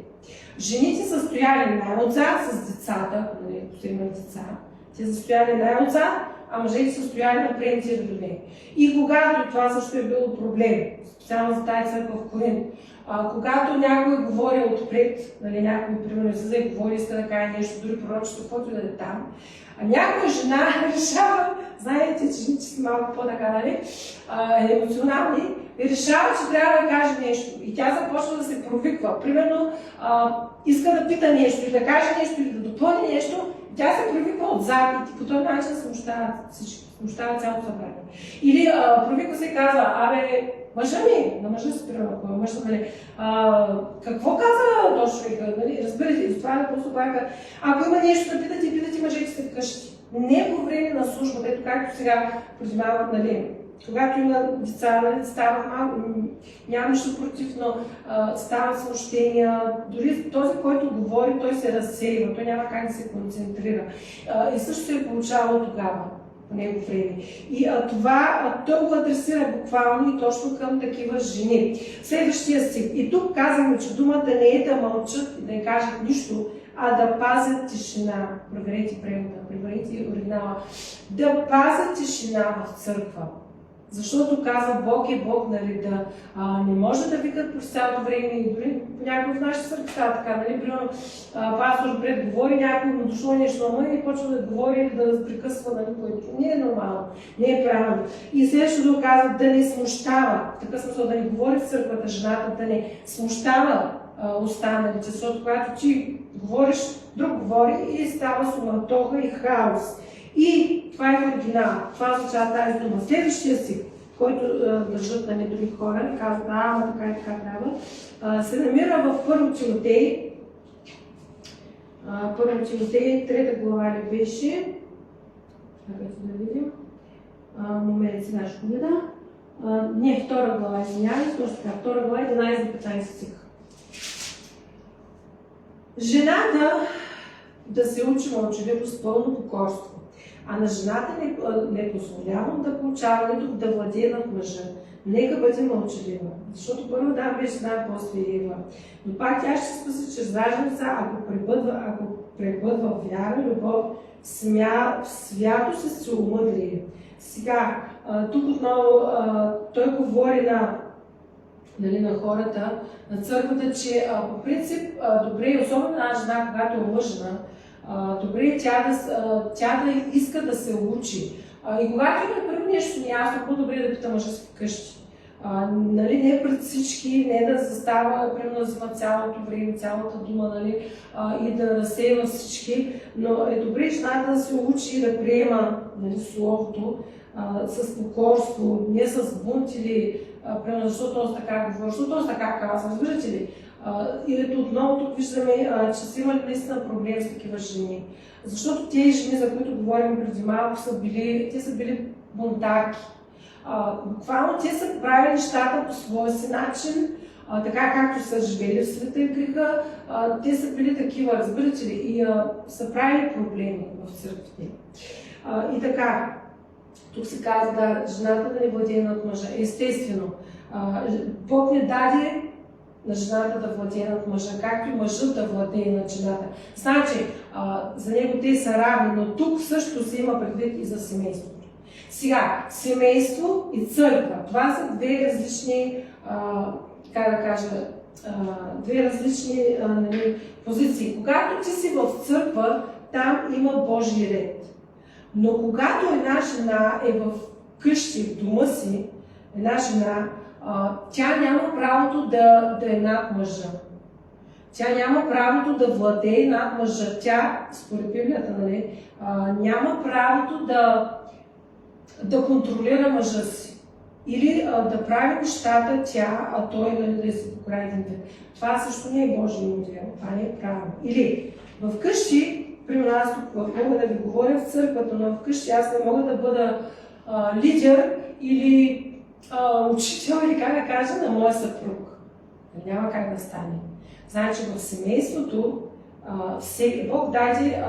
Жените са стояли най-отзад с децата, нали, ако имат деца, те са стояли най-отзад, а мъжете са стояли на предните редове. И когато това също е било проблем, специално за тази църква в Коринт, когато някой говори отпред, нали, някой примерно излиза и говори, иска да каже нещо, дори пророчество, каквото и да е там, някоя жена решава, знаете, че жените са малко по-така, нали, емоционални, и решава, че трябва да каже нещо. И тя започва да се провиква. Примерно, иска да пита нещо, или да каже нещо, или да допълни нещо, тя се провиква отзад и по този начин смущава всички, смущава цялото събрание. Или провиква се и казва, мъжа ми, на мъжа се примерно, ако е мъж, нали, какво каза този човек, нали, разбирате ли, това е просто пака, ако има нещо да питате мъжете се вкъщи. Не по време на службата, ето както сега преди малко, нали, когато има деца, нали, стават малко, нямам нищо против, но стават смущения, дори този, който говори, той се разсейва, той няма как да се концентрира. И също се е получавало тогава, по него време. И това той го адресира буквално и точно към такива жени. Следващия стих. И тук казваме, че думата не е да мълчат и да не кажат нищо, а да пазят тишина. Проверете превода, проверете оригинала. Да пазят тишина в църква. Защото казва Бог е Бог на реда. Не може да викат по цялото време и дори по някой в нашата църква става така, нали? Примерно пастор пред говори, някой му дошло нещо на мън и почва да говори или да разпрекъсва, нали, което не е нормално, не е правилно. И следващото казва да не смущава, в такъв смисъл да не говори в църквата жената, да не смущава останалите, защото когато ти говориш, друг говори и става суматоха и хаос. И това е оригинал, това означава тази дума. Следващия си, който държат на други хора и казват, ама така и така трябва, се намира в Първо Тимотей. Първо Тимотей, 3 глава ли беше? Да видим. Момент сега ще го видя. Не, 2 глава, извинявай, точно така, 2 глава, 11-15 стих. Жената да се учи мълчаливо с пълно покорство. А на жената не позволявам да получава, нито да владее над мъжа. Нека бъде мълчалива. Защото първо да беше жена, после Ева. Но пак тя ще спаси чрез раждането, ако пребъдва вяра, любов, свято се целомъдрие. Сега, тук отново той говори на хората, на църквата, че по принцип добре, особено една жена, когато е лъжна, добре е тя да иска да се учи. И когато има първо нещо неясно, по-добре е да пита мъжа си вкъщи. Нали, не пред всички, не да застава, примерно да взима цялото време, цялата дума, нали, и да разсейва всички, но е добре жената да се учи и да приема, нали, словото с покорство, не с бунт или примерно защо този така говори, защо този така казва, разбирате ли? И отново тук виждаме, че са имали наистина проблем с такива жени. Защото тези жени, за които говорим преди малко, те са били бунтарки. Буквално те са правили нещата по своя си начин, така както са живели в света и греха, те са били такива, разбирате ли, и са правили проблеми в църквите. И така, тук се казва, да, жената да не владее над мъжа. Естествено, Бог не даде на жената да владее над мъжа, както и мъжът да владее над жената. Значи, за него те са равни, но тук също се има предвид и за семейството. Сега, семейство и църква, това са две различни, как да кажа, две различни позиции. Когато ти си в църква, там има Божий ред. Но когато една жена е в къщи, в дома си, една жена, тя няма правото да е над мъжа. Тя няма правото да владее над мъжа. Тя, според Библията, няма правото да контролира мъжа си. Или да прави нещата тя, а той да се покрай един ден. Това също не е Божий модел. Това не е правилно. Или вкъщи, примерно аз тук мога да ви говоря в църквата, но вкъщи аз не мога да бъда лидер или учител, или как да кажа, на моя съпруг. Няма как да стане. Значи в семейството Бог даде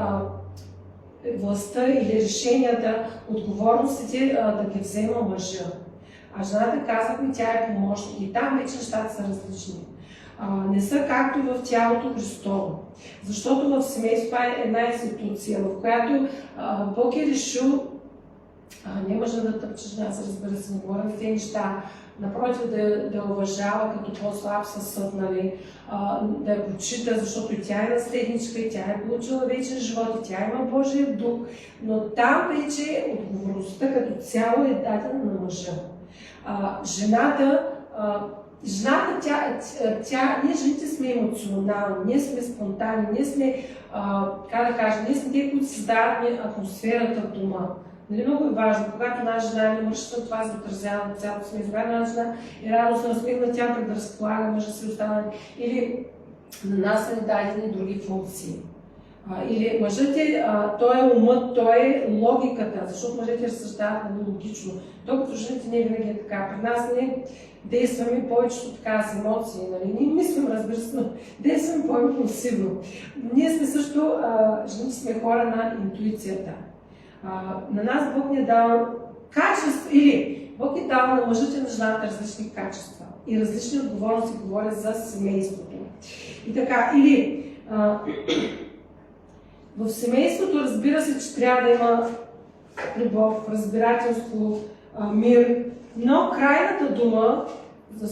властта или решенията, отговорностите да ги взема мъжа. А жената, казахме, тя е помощник и там вече нещата са различни. Не са както и в тялото Христово. Защото в семейството това е една институция, в която Бог е решил не мъжа да тъпче жена, се разбира се, не говоря за тези неща. Напротив, да уважава като по-слаб съд, нали, да я почита, защото и тя е наследничка, и тя е получила вечен живот, и тя има Божия дух, но там вече отговорността като цяло е дадена на мъжа. Жената, ние жените сме емоционални, ние сме спонтанни, ние сме, как да кажа, ние сме те, които създават атмосферата в дома. Нали, много е важно, когато една жена е мръща, това се отразява на цялото семейство. Когато една жена е радостна, размигна, тя предразполага мъжа си останали. Или на нас са ни дадени други функции. Или мъжът той е умът, той е логиката, защото мъжете разсъждават логично. Докато жените не винаги е така. При нас не действаме повечето така с емоции. Нали? Ние мислим, разбира се, но действаме по-импулсивно. Ние сме също, жените сме хора на интуицията. На нас Бог ни е дал качество, или Бог е дал на мъжът и на жената различни качества и различни отговорности, говоря за семейството. И така, или в семейството разбира се, че трябва да има любов, разбирателство, мир, но крайната дума, за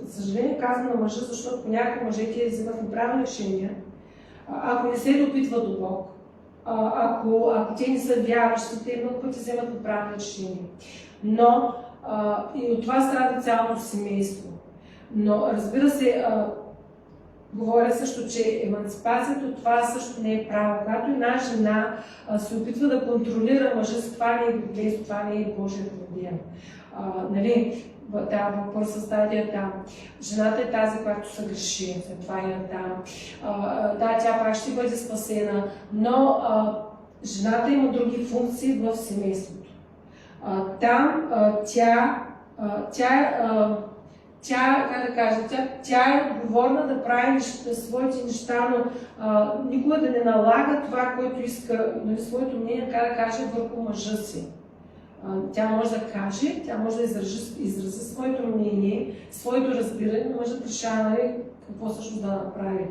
съжаление казвам на мъжа, защото понякога мъжете взимат неправилни решения, ако не се допитва до Бог. Ако те не са вярващи, те много пъти вземат неправилни решения. Но и от това страда цялото семейство. Но разбира се, говоря също, че еманципацията от това също не е право. Когато една жена се опитва да контролира мъжа си, това не е библейство, това не е Божията водия. Нали, въпроса стадия там. Жената е тази, която се греши, след това е там. Да, тя пак ще бъде спасена, но жената има други функции в семейството. Там как да кажа, тя е отговорна да прави своите неща, но никога да не налага това, което иска, нали, своето мнение, как да каже, върху мъжа си. Тя може да каже, тя може да изрази своето мнение, своето разбиране, но мъжът решава, нали, какво също да направи.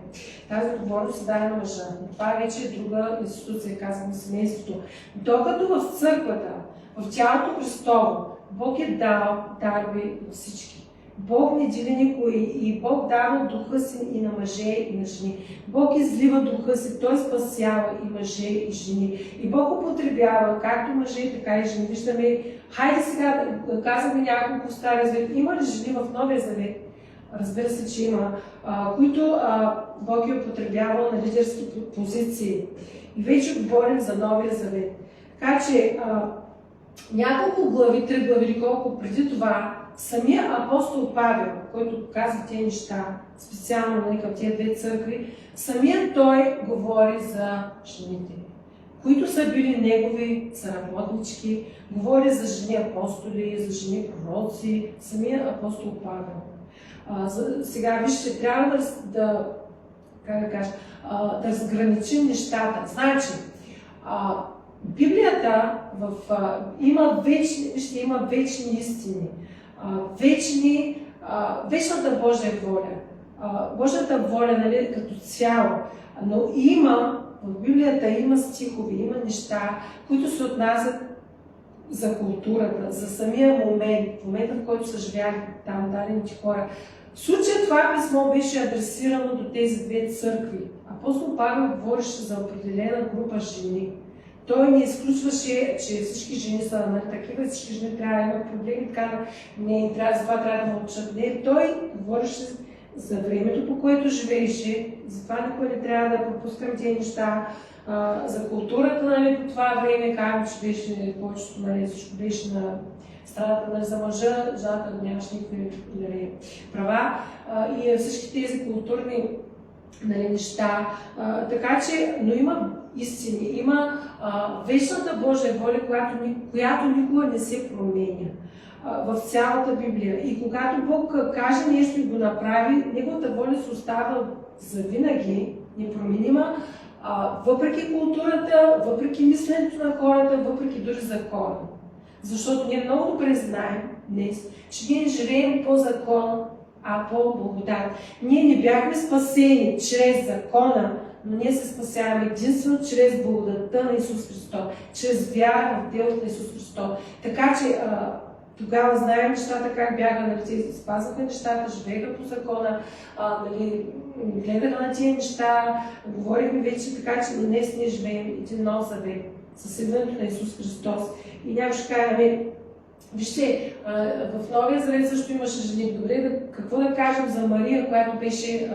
Тази отговорност се даде на мъжа. Но това вече е друга институция, казвам, семейството. Докато в църквата, в тялото Христово, Бог е дал дарби на всички. Бог не дели никой и Бог дава духа си и на мъже, и на жени. Бог излива духа си, Той спасява и мъже, и жени. И Бог употребява както мъже, така и жени. Виждаме, хайде сега да казваме няколко в Стария завет. Има ли жени в Новия завет? Разбира се, че има, които Бог е употребявал на лидерски позиции. И вече говорим за Новия завет. Така че няколко глави, 3 глави или колко преди това, самия апостол Павел, който каза тези неща, специално към тези 2 църкви, самият той говори за жените. които са били негови съработнички. Говори за жени апостоли, за жени пророци, самия апостол Павел. Сега вижте, трябва да разграничим нещата. Значи, Библията има вечни истини, вечната Божия воля. Божията воля, нали, като цяло, но в Библията има стихове, има неща, които се отнасят за културата, за самия момент, в момента, в който са живяли там дадените хора. В случая това писмо беше адресирано до тези две църкви. Апостол Павел говореше за определена група жени. Той не изключваше, че всички жени са такива, всички жени трябва да имат проблеми, затова трябва да мълчат. Не, той говореше за времето, по което живееше, затова никой не трябва да пропускам тези неща, за културата, нали, по това време, казвам, че беше повечето, нали, всичко беше на страната, нали, за мъжа, жената нямаше никакви, нали, права и всички тези културни, нали, неща. Така че, но има истини, има вечната Божия воля, която никога не се променя в цялата Библия. И когато Бог каже нещо и го направи, неговата воля се остава завинаги непроменима, въпреки културата, въпреки мисленето на хората, въпреки дори закона. Защото ние много добре знаем днес, че ние не живеем по закон, а по благодат. Ние не бяхме спасени чрез закона, но ние се спасяваме единствено чрез благодатта на Исус Христос, чрез вяра в делото на Исус Христос. Така че тогава знаем нещата как бяха, нали, спазваха нещата, живееха по закона, нали, гледаха на тия неща, говорихме вече, така че днес ние живеем един нов завет със идването на Исус Христос. И някой ще каже, вижте, в Новия Завет също имаше жени. Добре, какво да кажем за Мария, която беше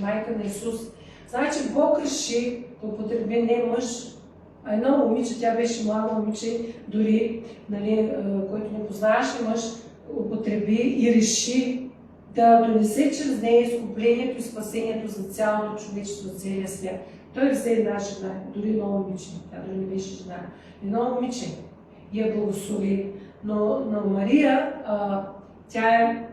майка на Исус? Значи Бог реши да употреби не мъж, а едно момиче, тя беше младо момиче, дори, нали, който не познаваше мъж, употреби и реши да донесе чрез нея изкуплението и спасението за цялото човечество, за целия свят. Той взе една жена, дори едно момиче, тя дори не беше жена, едно момиче и я благослови. Но на Мария, тя е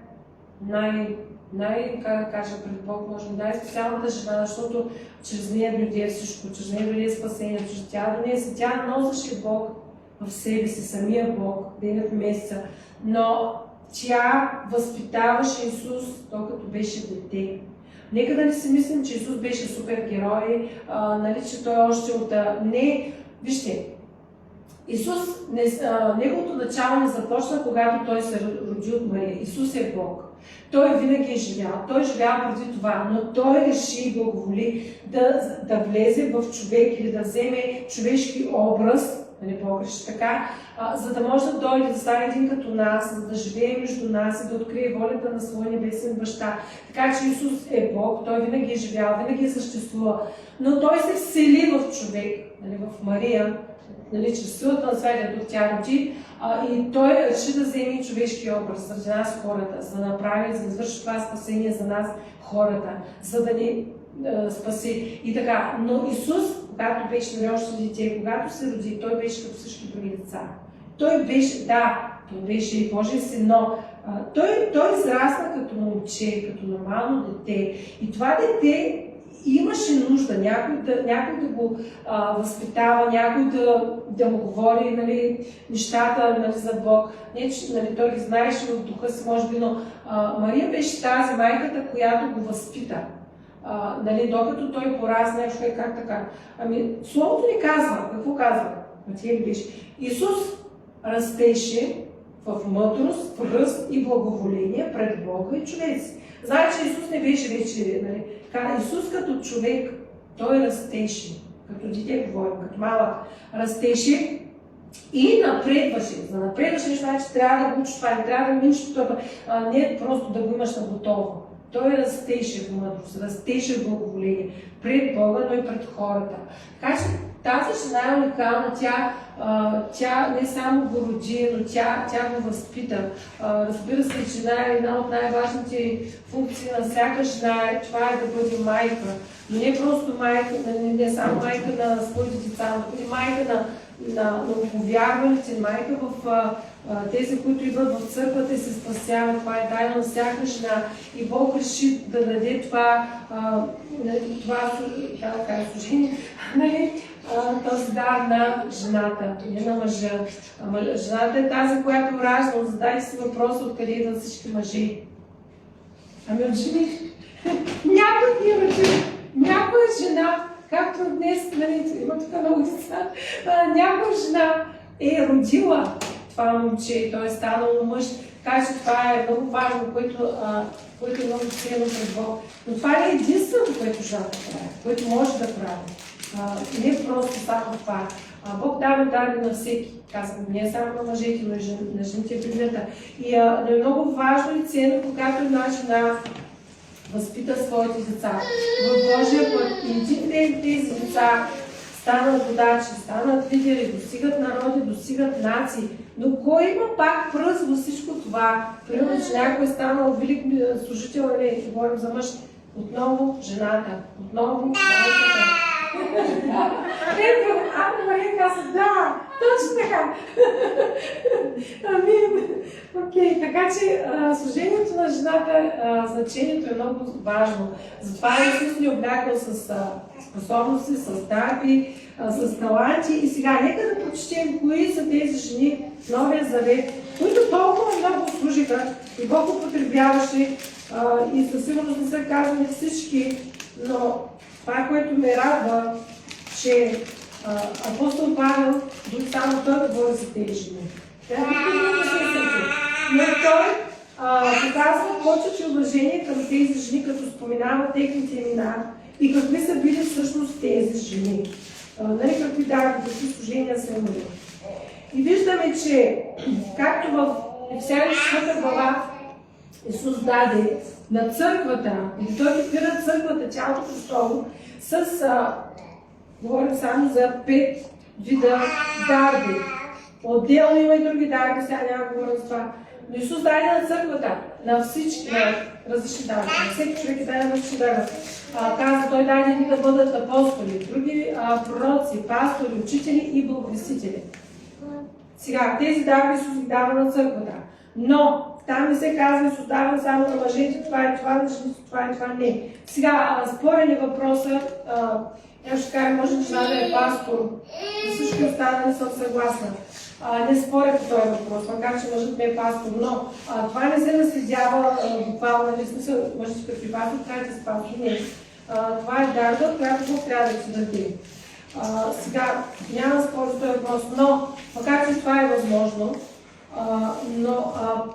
как да кажа пред Бог, може да е специалната жена, защото чрез нея дойде всичко, чрез нея дойде спасението, чрез тя носеше Бог в себе си, самия Бог, 9 месеца, но тя възпитаваше Исус, докато беше дете. Нека да не си мислим, че Исус беше супергерой, нали, че той още Не, вижте, Исус, неговото начало не започна, когато той се роди от Мария. Исус е Бог. Той винаги е живял. Той живял преди това, но той реши и благоволи да влезе в човек или да вземе човешки образ, нали, Бог реши така, за да може да дойде да стане един като нас, за да живее между нас и да открие волята на своя небесен баща. Така че Исус е Бог, той винаги е живял, винаги е съществувал, но той се всели в човек, нали, в Мария, нали, чрез силата на Святия Дух тя роди, и той реши да вземе човешки образ заради нас хората, за да направи, за да извърши това спасение за нас хората, за да ни спаси. И така, но Исус, когато беше нали, още дете, когато се роди, той беше като всички други деца. Той беше и Божий син, но той израсна като момче, като нормално дете. И това дете имаше нужда някой да го възпитава, някой да му говори, нали, нещата, нали, за Бог. Не, че нали, той ги знаеше в духа си, може би, но Мария беше тази майката, която го възпита. Нали, докато той порасне, как така. Словото ни казва, какво казва? Матея беше. Исус растеше в мъдрост, в ръст и благоволение пред Бога и човеци. Значи, че Исус не беше вече, нали, Исус като човек, той растеше, като дете говорим, като малък, растеше и напредваше. За да напредваше нещо, значи трябва да го учиш това, не трябва да минеш по това, не просто да го имаш на готово. Той растеше в мъдрост, растеше в благоволение пред Бога, но и пред хората. Така че Тази жена е уникална, тя не само го роди, но тя го възпита. Разбира се, жена е една от най-важните функции на всяка жена, това е да бъде майка. Но не просто майка, не само майка на своите деца, но бъде майка на нововярваните, майка в тези, които идват в църквата и се спасяват. Това е тайна на всяка жена. И Бог реши да даде това служение, този дар на жената, не на мъжа. Жената е тази, която ражда. Задайте си въпроса откъде идват всички мъжи. Ами от жени. Някой ги роди. Някоя жена, както днес, има тук много деца, някоя жена е родила това момче и той е станал мъж. Така че това е много важно, което е много ценно пред Бог. Но това не е единственото, което жената прави, което може да прави. Не е просто само това. Бог дава дарби на всеки. Казвам, не е само на мъжете, но и на жените в Библията. И е много важно и ценно, когато една жена възпита своите деца в Божия път. И един ден тези деца станат водачи, станат лидери, достигат народи, достигат нации. Но кой има пак пръст във всичко това? Примерно, че някой е станал велик служител, не говорим за мъж, отново жената, отново майката. Ана Мария каза, да, точно така. Амин. Окей, така че служението на жената, значението е много важно. Затова Исус ни облякал с способности, с дарби, с таланти. И сега нека да прочетем кои са тези жени в Новия Завет, които толкова много служиха и Бог употребяваше и със сигурност не са казани всички, но това, което ме радва, че апостол Павел, дори само той говори за тези жени. Но той показва почет и уважение към тези жени, като споменава техните имена и какви са били всъщност тези жени. Какви дарби, какви служения са имали. И виждаме, че както в Ефесяни 4 глава Исус даде на църквата, и той екипира църквата, тялото Христово, говорим само за 5 вида дарби. Отделно има и други дарби, сега няма да говорим за това. Но Исус даде на църквата, на всички различни дарби. Всеки човек е даде на различни дарби. Каза, той даде ни да бъдат апостоли, други пророци, пастори, учители и благовестители. Сега, тези дарби Исус ги дава на църквата. Но там не се казва, Исус дава само на мъжете, това е това, на жените, това е това, не. Сега, спорен е въпросът, я ще кажа, може да жена да е пастор, за всички останали съм съгласна. Не споря по този въпрос, макар че мъжът ми е пастор, но това не се наследява буквално, не смисъл, мъжете като и пастор, трябва да се пастор, не. Това е дарба, която Бог трябва да се даде. Сега, няма спор за този въпрос, но, макар че това е възможно, но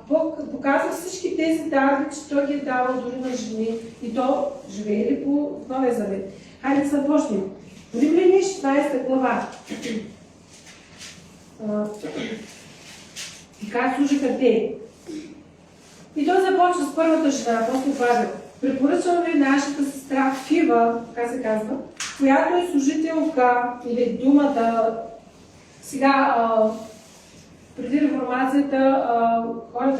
Бог показва всички тези дарби, че Той ги е давал дори на жени и то живеели по Новия Завет. Хайде да започнем. Римляни 16 глава. И как служиха те? И той започва с първата жена, апостол Павел. Препоръчвам ви нашата сестра Фива, така се казва, която е служителка или думата. Сега, преди реформацията, хората,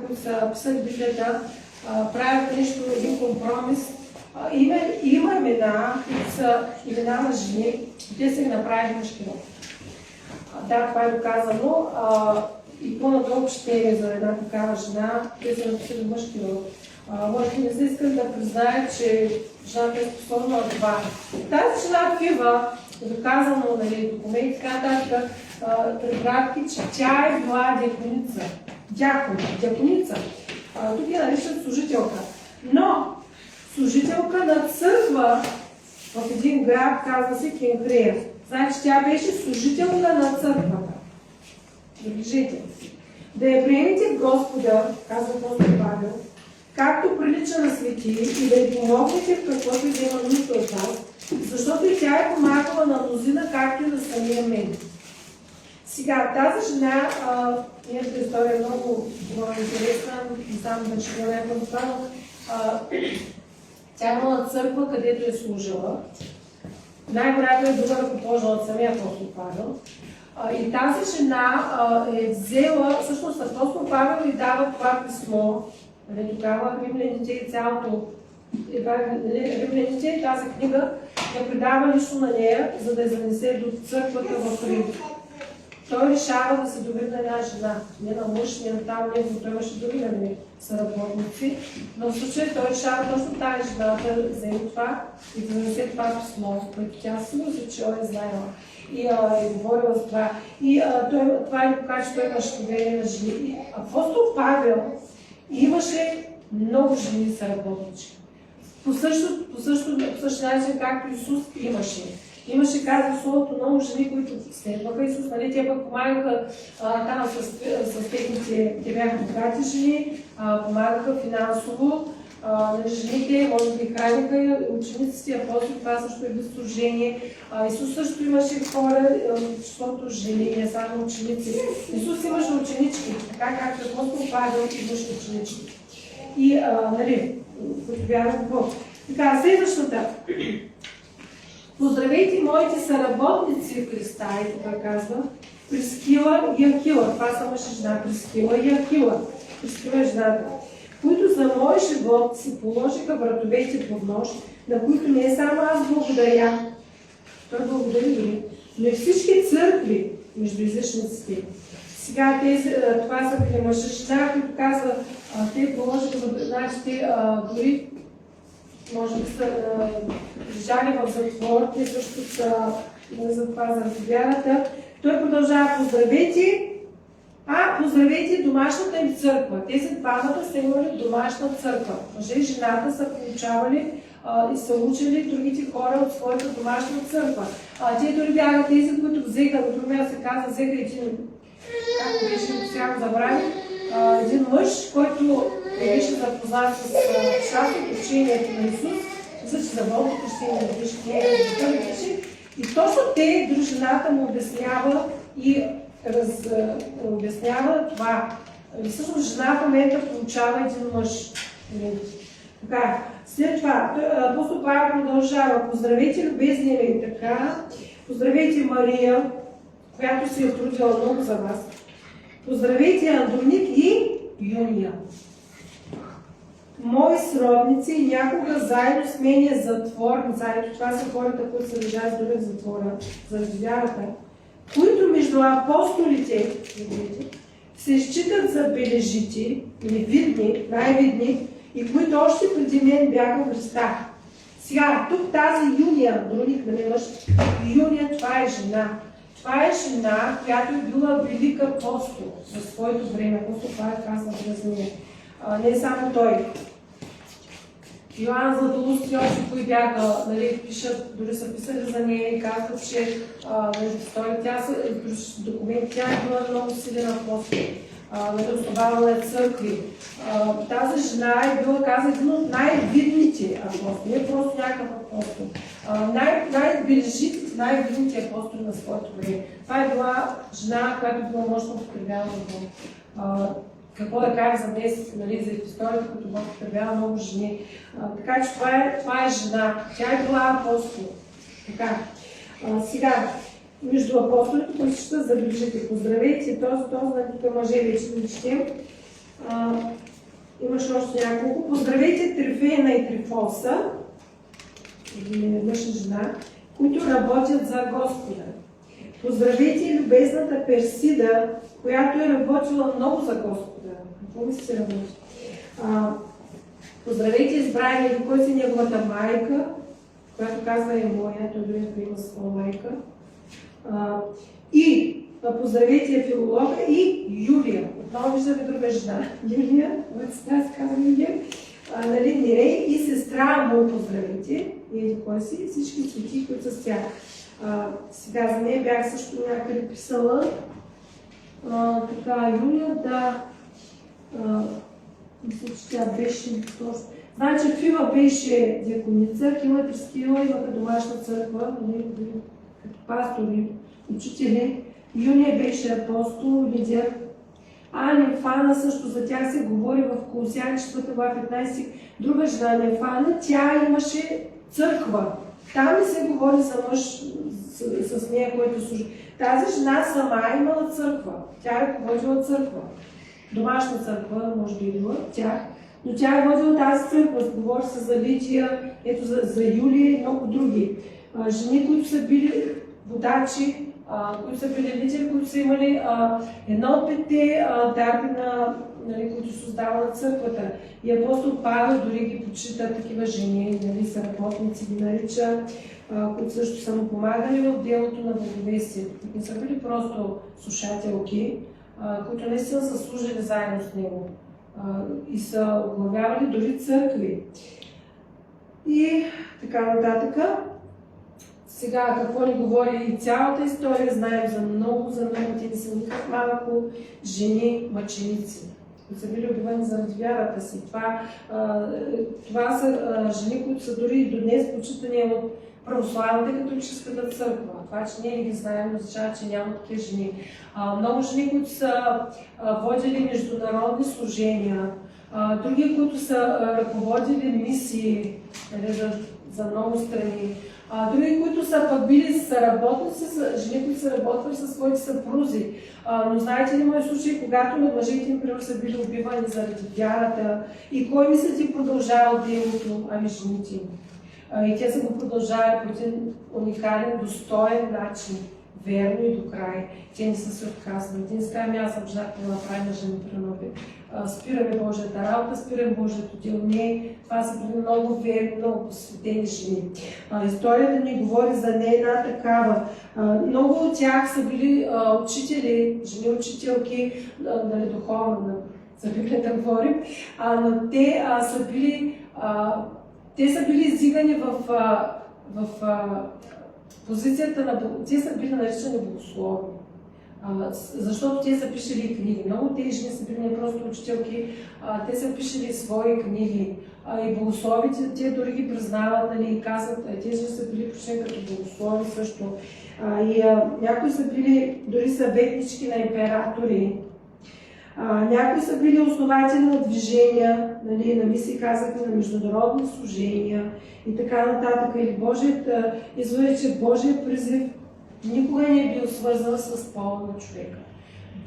които са писали Библията, правят нещо, един компромис. Има имена, които са имена на жени, те са ги направили мъжки род. Да, това е доказано. И по-надолу четене за една такава жена, те са написали мъжки род. Може би не се искам да призная, че жената е способна на това. Тази жена Фива е доказано, документи, така нататък, препратки, че тя е била диаконица. Диаконица. Тук я наричат служителка. Но служителка на църква в един град, казва се Кенхрея. Значи тя беше служителка на църквата. Забележете. Да я приемете в Господа, казва апостол Павел, както прилича на свети и да й помогнете в каквото и да има нужда от вас, защото и тя е помагала на мнозина, както и на самия мен. Сега, тази жена, нейната история е много интересна, не знам да ще го някакво но тя имала църква, където е служила. най-вероятно е била ръкоположена от самия апостол Павел. И тази жена е взела, всъщност апостол Павел и дава това писмо, тогава римляните и цялото римляните, тази книга я предава лично на нея, за да я занесе до църквата в Рим. Той решава да се доведе на една жена, не на мъж, не на там, не, той имаше други съработници, но в случая той решава точно тази жена да вземе това и да занесе това писмо, което тя сигурно се чула е знаела и е говорила за това. И това ни покаже, че той имаше доверие на жени. И апостол Павел имаше много жени съработнички. По същия начин, както Исус имаше. Имаше, казва Словото, много жени, които следваха Исус, нали, те пък помагаха там с техните, те бяха богати жени, помагаха финансово, жените, може би храниха учениците, апостоли, това също е служение. Исус също имаше хора, числото жени, не само ученици. Исус имаше ученички, така както апостол Павел имаше ученички. И, нали, които вярват в Бог. Така, следващата. Поздравейте моите съработници в Христа, и така казва, Прискила и Акила. Това са мъж и жена, Прискила и Акила. Прискила е жената, които за мой живот си положиха вратовете под нож, на които не само аз благодаря, той благодари дори, но и всички църкви между язичниците. Сега това са били мъж и жена, които казва, те положиха вратовете, значи те дори може би са лежали в затвор, те също са за това за вярата. Той продължава, поздравейте домашната им църква. Тези двамата са имали домашна църква. Мъже и жената са получавали и са учили другите хора от своята домашна църква. Те дори бяха тези, които взеха, на друго място се казва, взеха един, както беше сега забрави, един мъж, който беше запознат с част от учението на Исус, за че за Бога крещение на душите, и точно дори жената му обяснява и обяснява това. И всъщност жена в момента получава един мъж. Така, след това, апостол Павел продължава. Поздравейте любезния ми, така. Поздравейте Мария, която се е трудила много за вас. Поздравейте Андроник и Юния. Мои сродници някога заедно с мен е затворници. Това са хората, които са лежали дори в затвора заради вярата, които между апостолите се считат за бележити или видни, най-видни, и които още преди мен бяха в Христа. Сега, тук тази Юния, Андроник, нали мъж, Юния, това е жена. Това е жена, която е била велика апостол за своето време. Апостол Павел казва за нея. Не само той. Йоан Златоуст и още кои бяха, нали, пишат, дори са писали за нея и казват, че документи, тя е била много силен апостол. Основавала е църкви. Тази жена е била, каза, един от най-видните апостоли, не просто някакъв апостол. Най-бележитите, най-видните апостоли на своето време. Това е била жена, която е била мощно употребявана в Бог. Какво да кажа за днес, нали, за историята, като Бог употребява много жени. Така че това е жена. Тя е била апостол. Така. Сега, между апостолите, които ще забележите, поздравейте този, тук мъже вече да четем. Имаше още няколко. Поздравейте Трифена и Трифоса, или мъж и жена, които работят за Господа. Поздравейте любезната Персида, която е работила много за Господа. Какво ми се работи? Поздравейте избрания, кой си неговата майка, която казва е моя, той дори има своя майка. И поздравейте Филолога и Юлия. Отново виждаме друга жена. Юлия, сега се казва Юлия. Нали, Мирей и сестра му поздравейте. И кой си? Всички свети, които са с тях. Сега за нея бях също някъде писала. Така, Юлия, да. Мисля, че тя беше точно. Значи Фила беше диаконица, Кила Трискила имаха домашна църква, като пастори, учители. Юния беше апостол, лидер. Нефана също за тях се говори в Колосяни 4 глава 15. Друга жена Нефана, тя имаше църква. Там не се говори за мъж с нея, който служи. Тази жена сама имала църква. Тя е ръководила църква. Домашна църква, може би има тях. Но тя е водила тази църква. Говори се за Лидия, ето за Юлия и много други. Жени, които са били водачи, които са били лидери, които са имали едно от петте дарби, нали, които създава на църквата. И апостол Павел дори ги почита такива жени, нали, са работници, ги нарича, които също са му помагали в делото на благовестието. Не са били просто слушателки, които наистина са служили заедно с него и са оглавявали дори църкви. И така нататък. Сега какво ни говори и цялата история, знаем за много, те не са никак малко жени мъченици, които са били убивани заради вярата си. Това са жени, които са дори и до днес почитани от православната католическата църква. Това, че ние не ги знаем, означава, че няма такива жени. Много жени, които са водили международни служения, други, които са ръководили мисии, нали, за много страни. Други, които са пък били съработници, жени, които са работили със своите съпрузи. Но знаете ли, има случаи, когато на мъжете им, примерно, са били убивани заради вярата. И кой мислите и продължава делото? Ами жените им. И те са го продължавали по един уникален, достоен начин. Верно и до край. Те не са се отказвали. Те не са казали, аз съм жена, да направим на жени пренови. Спираме Божията работа, спираме Божието дело. Не, това са били много верни, много посветени жени. Историята ни говори за не една такава. Много от тях са били учители, жени учителки, нали, духовно, за Библията говорим, но те са били издигани в позицията на... Те са били наричани богослови, защото те са пишели книги. Много от тези жени са били не просто учителки, те са пишели свои книги. И богословите, те дори ги признават, нали, и казват, тези жени са били почти като богослови също. Някои са били дори съветнички на императори. Някои са били основатели на движения, нали, на мисии, казахме, на международни служения и така нататък. Или извод е, че Божият призив никога не е бил свързан с пола на човека.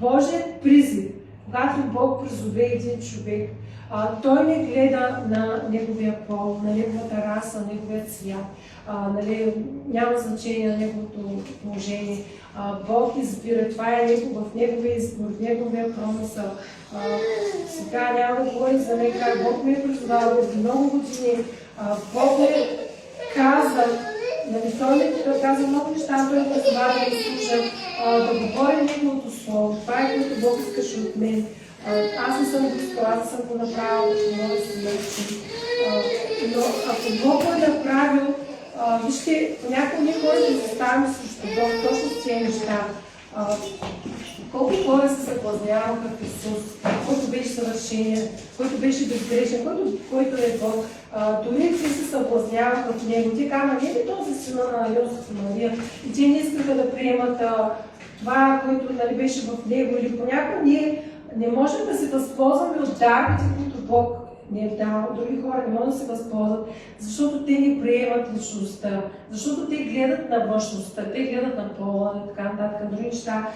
Божият призив, когато Бог призове един човек, той не гледа на неговия пол, на неговата раса, на неговия цвят, нали, няма значение на неговото положение. Бог избира, това е в неговия избор, в неговия промисъл. Сега няма да говорим за мен, как Бог ме е призовал от много години. Бог ме каза, нали, той ме каза много неща, той ме призова да го служа, да говоря неговото слово. Това е което Бог искаше от мен. Аз не съм го искала, аз съм го направила, не мога да се научим. Но ако Бог го е направил, вижте, понякога ние хората се заставаме срещу Бог точно с тези неща. Колко хора се съблазняваха в Исус, който беше съвършен, който беше безгрешен, който е Бог. Дори те се съблазняваха в Него. Те казват, не е този сина на Йосиф и Мария. И те не искаха да приемат това, което, нали, беше в Него. Или понякога ние не можем да се възползваме от дарбите, които Бог не е дал. Други хора не могат да се възползват, защото те не приемат личността, защото те гледат на външността, те гледат на пола и така нататък, други неща.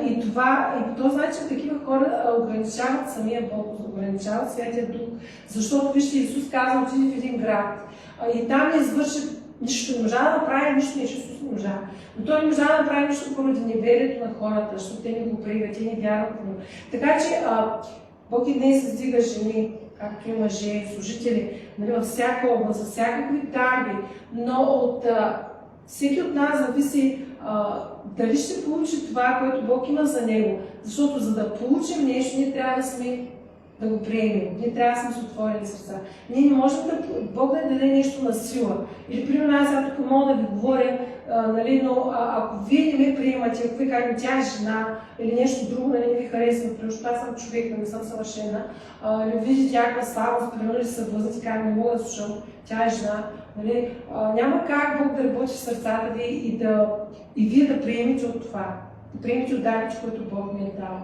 И по този начин такива хора ограничават самия Бог, ограничават Святия Дух. Защото, вижте, Исус каза, отиде в един град и там не извърши нищо, не можа да направи нищо, Исус не можа. Но той не можа да направи нищо поради неверието на хората, защото те не го приемат, те не вярват в него. Така че Бог и днес издига жени, както и мъже, служители, нали, във всяка област, за всякакви дарби, но от всеки от нас зависи дали ще получи това, което Бог има за него. Защото за да получим нещо, ние трябва да го приемем. Ние трябва да сме с отворени сърца. Ние не можем Бог да даде нещо на сила. Или, примерно, аз тук мога да ви говоря, нали, но ако вие не ме приемате, ако ви кажете, тя е жена или нещо друго, нали, не ви харесва, защото аз съм човек, не съм съвършена, или видите някаква слабост, примерно, или се възнат и кажа, не мога да слушам, тя е жена, нали, няма как Бог да работи в сърцата ви и вие да приемете от това. Да приемете от дарите, които Бог ми е дал.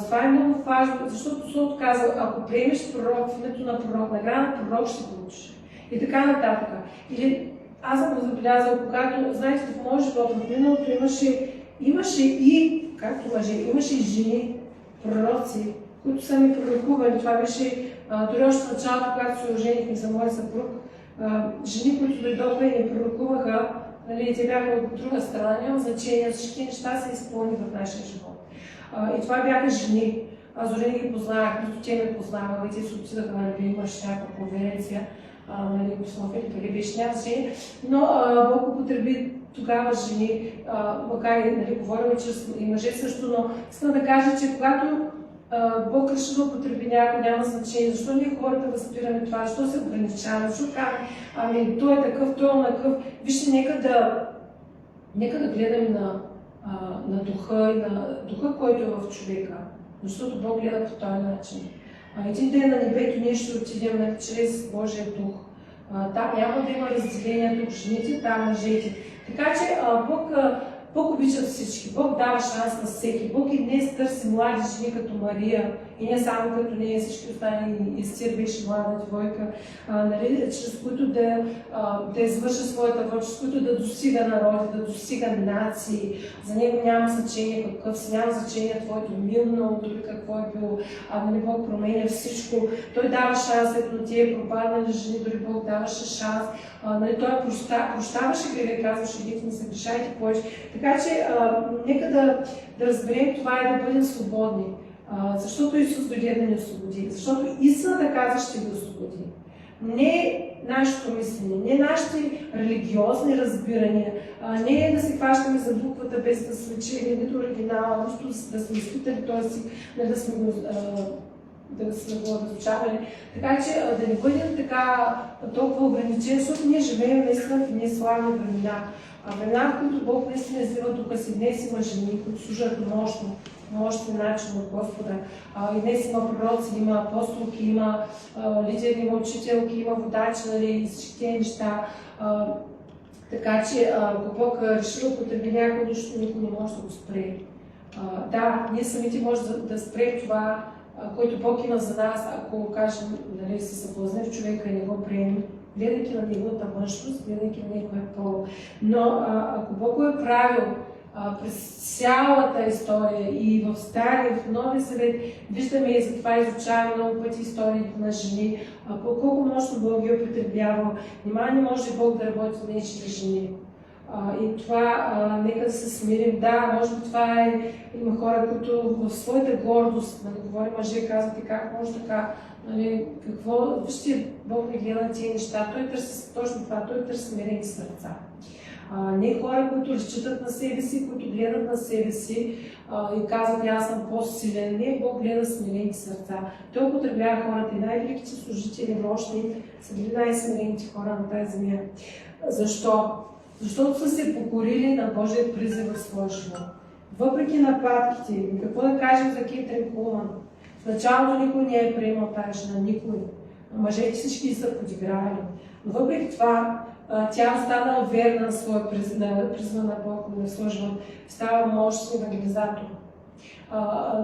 Това е много важно, защото Словото казва, ако приемеш пророк в името на пророк, награда на пророк ще получиш. И така нататък. Или аз съм го забелязала, когато, знаете, в моят живот в миналото имаше и, както мъже, имаше и жени, пророци, които са ми пророкували. Това беше дори още в началото, когато се оженихме за моя съпруг. Жени, които дойдоха и ни пророкуваха, нали, те бяха от друга страна, няма значение, всички неща се изпълни в нашия живот. И това бяха жени. Аз дори не ги познавах, като те ме познаваха и те се отидаха, нали, имаш някаква конференция, нали, в София, къде беше няма жени, но Бог употреби тогава жени, макар и, нали, говорим, че и мъже също, но искам да кажа, че когато Бог реши да употреби някой, няма значение. Защо ние хората възпираме това? Защо се ограничаваме? Защо казваме, ами той е такъв, той е онакъв? Вижте, нека да гледаме на духа и на духа, който е в човека. Защото Бог гледа по този начин. Един ден на небето ние ще отидем чрез Божия дух. Там няма да има разделение тук жените, там мъжете. Така че Бог обича всички, Бог дава шанс на всеки. Бог и днес търси млади жени като Мария, и не само като нея, всички останали. Естир беше млада девойка, нали, чрез които да извърши своята воля, чрез които да достига народи, да достига нации. За него няма значение какъв си, няма значение твоето минало, дори какво е било. Нали, Бог променя всичко. Той дава шанс, ето на тия пропаднали жени, дори Бог даваше шанс. Нали, той прощаваше грехове, казваше, идите, не се грешайте повече. Така че нека да разберем това и да бъдем свободни. Защото Исус дойде да ни освободи. Защото истината каза, ще ви освободи. Не нашето мислене, не нашите религиозни разбирания, не да се хващаме за буквата без да сме чели нито оригинала, нищо да сме изпитали този си, да сме го разучавали. Така че да не бъдем така толкова ограничени, защото ние живеем наистина в едни славни времена. Времена, в които Бог наистина излива духа си. Днес има жени, които служат мощен начин от Господа. И днес има пророци, има апостолки, има лидери, има учителки, има водачи, нали, и всички тези неща. Така че, ако Бог реши да употреби някой нещо, никой не може да го спре. Да, ние самите можем да спрем това, което Бог има за нас, ако кажем, нали, се съблазне в човека и не го приемем, гледайки на неговата външност, гледайки на неговия пол. Но ако Бог го е правил през цялата история и в Стария, и в Новия Завет, виждаме и затова изучаваме много пъти историите на жени, колко мощно Бог ги е употребявал. Нима не може Бог да работи с нечии жени. И това, нека да се смирим. Да, може би това има хора, които в своята гордост, нали, говори мъже, казвате как може така, нали, какво, вижте, Бог не гледа на тези неща, той търси точно това, той търси смирени сърца. Не хора, които разчитат на себе си, които гледат на себе си и казват, аз съм по-силен. Не, Бог гледа смирени сърца. Той употребява хората и най-великите служители, мощни, са били най-смирените хора на тази земя. Защо? Защото са се покорили на Божия призив в своя живот. Въпреки нападките, какво да кажем за Кетрин Кулман? В началото никой не е приемал тази жена, никой. Мъжете всички са подигравали. Но въпреки това, тя остана верна на своя призва на Бог, на своя живот. Става мощен евангелизатор.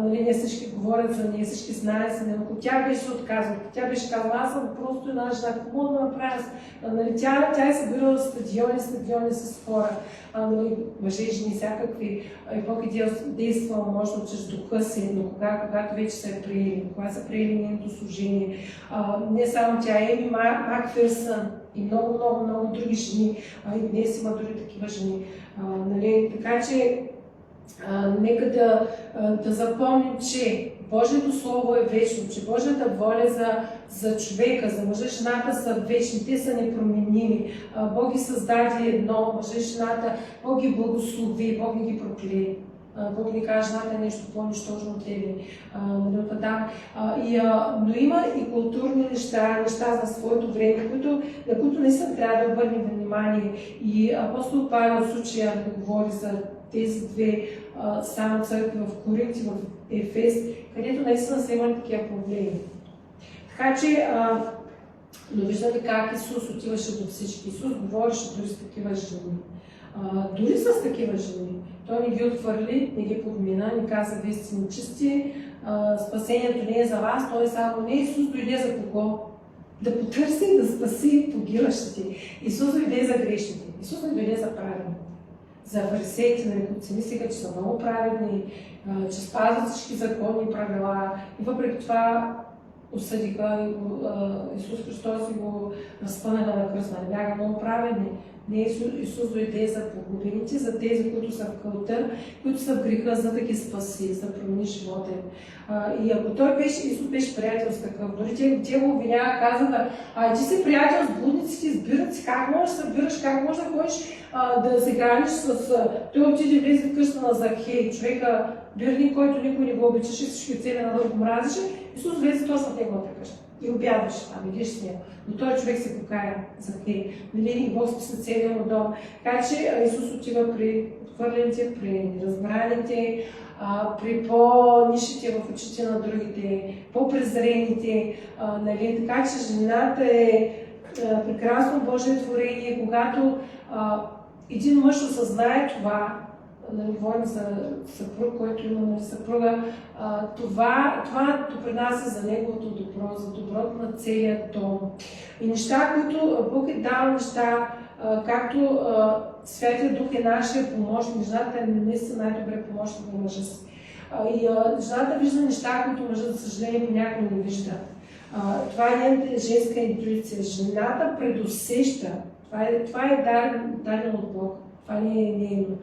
Нали, не всички говорят за нея, всички знаят за нея, но тя беше отказала. Тя беше казала, аз съм просто една жена, какво да направя? Нали, тя е събирала стадиони с хора, нали, мъже и жени всякакви. И Бог е действал мощно чрез духа си, но когато вече са я приели, когато са приели нейното служение. Не само тя, Еми Макферсън и много други жени. И днес има дори такива жени. Нали, така че нека да запомним, че Божието Слово е вечно, че Божията воля за човека, за мъжа и жената са вечни, те са непроменими. Бог ги създаде едно, мъжа и жената, Бог ги благослови, Бог не ги проклее. Бог ни каже, жената е нещо по-нищожно от тебе. Но има и културни неща за своето време, на които не съм трябва да обърнем внимание. И апостол Павел в случая да говори за тези две само църкви в Коринт и в Ефес, където наистина са имали такива проблеми. Така че, но виждате как Исус отиваше до всички. Исус говореше дори с такива жени. Дори с такива жени. Той не ги отхвърли, не ги подмина, не каза, вие сте нечисти, спасението не е за вас, той е само не. Исус дойде за кого? да потърси, да спаси погиващите. Исус дойде за грешните. Исус не дойде за праведни. За фарисеите, нали, които си мислиха, че са много праведни, че спазват всички законни правила. И въпреки това осъдиха Исус Христос и го разпънаха на кръст. Не бяха много праведни. Не, Исус дойде за погубените, за тези, които са в кълта, които са в греха, за да ги спаси, за да промени живота им. И ако Исус беше приятел с такъв, дори те го обвиняваха, казаха, ти си приятел с блудниците, с бирници, как можеш да събираш, как можеш да ходиш да се храниш с... Той отиде влезе в къща на Захей, човека бирник, който никой не го обичаше, всички цели на го мразеше. Исус влезе точно в неговата къща и обядваше там, идиш с него. Но той човек се покая за Захей. И Бог списа целия му дом. Така че Исус отива при отхвърлените, при неразбраните, при по-нишите в очите на другите, по-презрените. Нали? Така че жената е прекрасно Божие творение, когато един мъж осъзнае това, нали, говорим за съпруг, който има съпруга, това допринася за неговото добро, за доброто на целия дом. И неща, които Бог е дал, неща, както Святия Дух е нашия помощник, жената е наистина най-добре помощник на мъжа си. И жената вижда неща, които мъжът, за съжаление, понякога не вижда. Това е нейната женска интуиция. Жената предусеща. Това е дадено от Бог. Това не е нейно.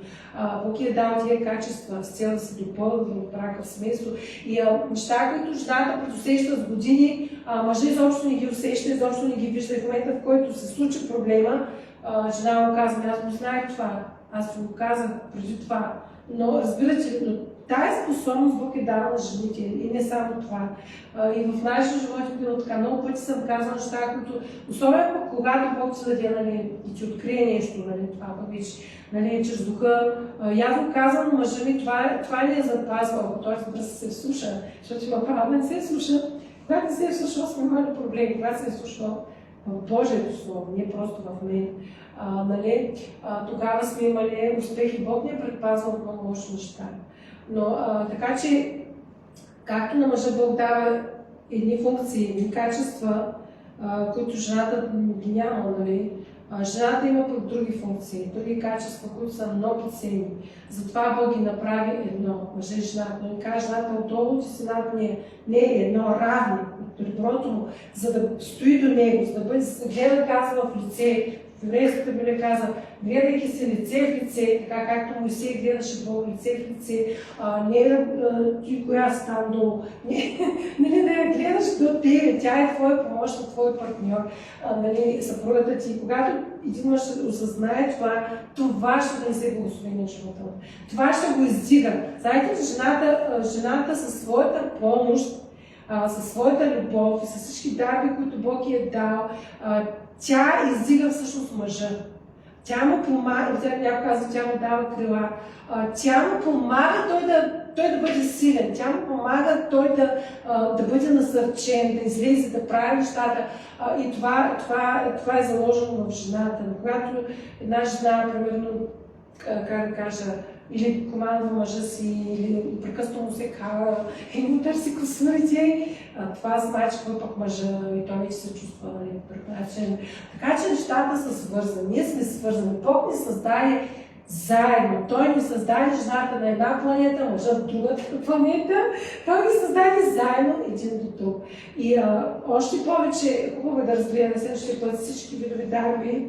Бог е дал тия качества с цел да се допълват в брака, в семейство. И неща, които жената предусеща с години, мъжът изобщо не ги усеща, изобщо не ги вижда. И в момента, в който се случи проблема, жена му казва, аз го знаех това, аз го казах преди това. Но разбирате ли, тая способност Бог е дал на жените и не само това. И в нашия живот е било така. Много пъти съм казала неща, които, особено когато Бог се даде, нали, и ти открие нещо, нали, това пък вече, нали, чрез духа. Явно казвам на мъжа ми, това не е запазва, ако той да се вслуша, защото има право да не се вслуша. Когато не се е вслушал, сме имали проблеми. Когато се е вслушал в Божието Слово, не просто в мен. Нали, тогава сме имали успехи. Бог ни е предпазвал от много лоши неща. Но така че, както на мъжа Бог дава едни функции, едни качества, които жената ги няма, нали? Жената има пък други функции, други качества, които са много ценни. Затова Бог ги направи едно, мъже и жената. Но не каже жената отдолу, че си над нея. Не е едно равни от доброто му, за да стои до него, за да бъде гледа казва в лице. В еврейската Библия каза, гледайки се лице в лице, така както Моисей гледаше Бог лице в лице, не ти коя си там долу, нали, да я гледаш до тебе, тя е твой помощник, твой партньор, нали, съпругата ти. Когато един мъж осъзнае това ще донесе благословение на живота му. Това ще го издига. Знаете, че жената със своята помощ, със своята любов и с всички дарби, които Бог е дал, тя издига всъщност мъжа. Тя му помага, някой казва, тя му дава крила. Тя му помага той да бъде силен. Тя му помага той да бъде насърчен, да излезе, да прави нещата. И това е заложено в жената. Но когато една жена, примерно, как да кажа, или командва мъжа си, или прекъсно му се кара и му търси косурите, това смачква пък мъжа и той вече се чувства по друг начин. Така че нещата са свързани, ние сме свързани. Бог ни създаде заедно. Той ни създаде жената на една планета, мъжа в другата планета. Той ни създаде заедно един до друг. И още повече хубаво е да разбираме следващия път всички видови дарби,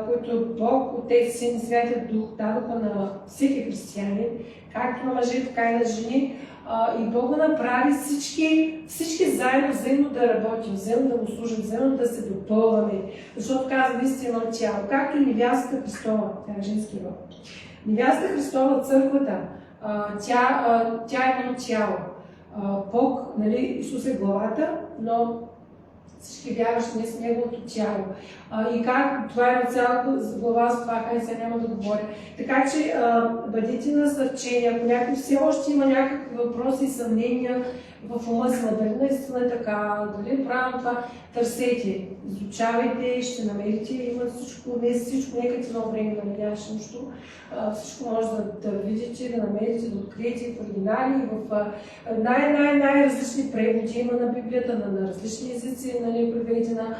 които Бог, Отец, Син и Святия Дух дадоха на всеки християнин, както на мъже, така и на жени. И Бог го направи всички заедно взаимно да работим, взаимно да му служим, взаимно да се допълваме. Защото казва истинно тяло, както и невястата Христова, тя е женски род. Невястата Христова, църквата, тя е едно тяло. Бог, нали, Исус е главата, но всички вярващи не с неговото тяло. И как това е на цялата глава, с това как сега няма да говоря. Така че бъдете насърчени, ако някой все още има някакви въпроси и съмнения, в ума си, дали наистина е така, дали е правилно това, търсете, изучавайте, ще намерите, има всичко, не всичко, нека ти едно време да нямаш нищо, всичко може да видите, да намерите, да откриете в оригинали, в най-различни преводи има на Библията, на различни езици, нали, преведена,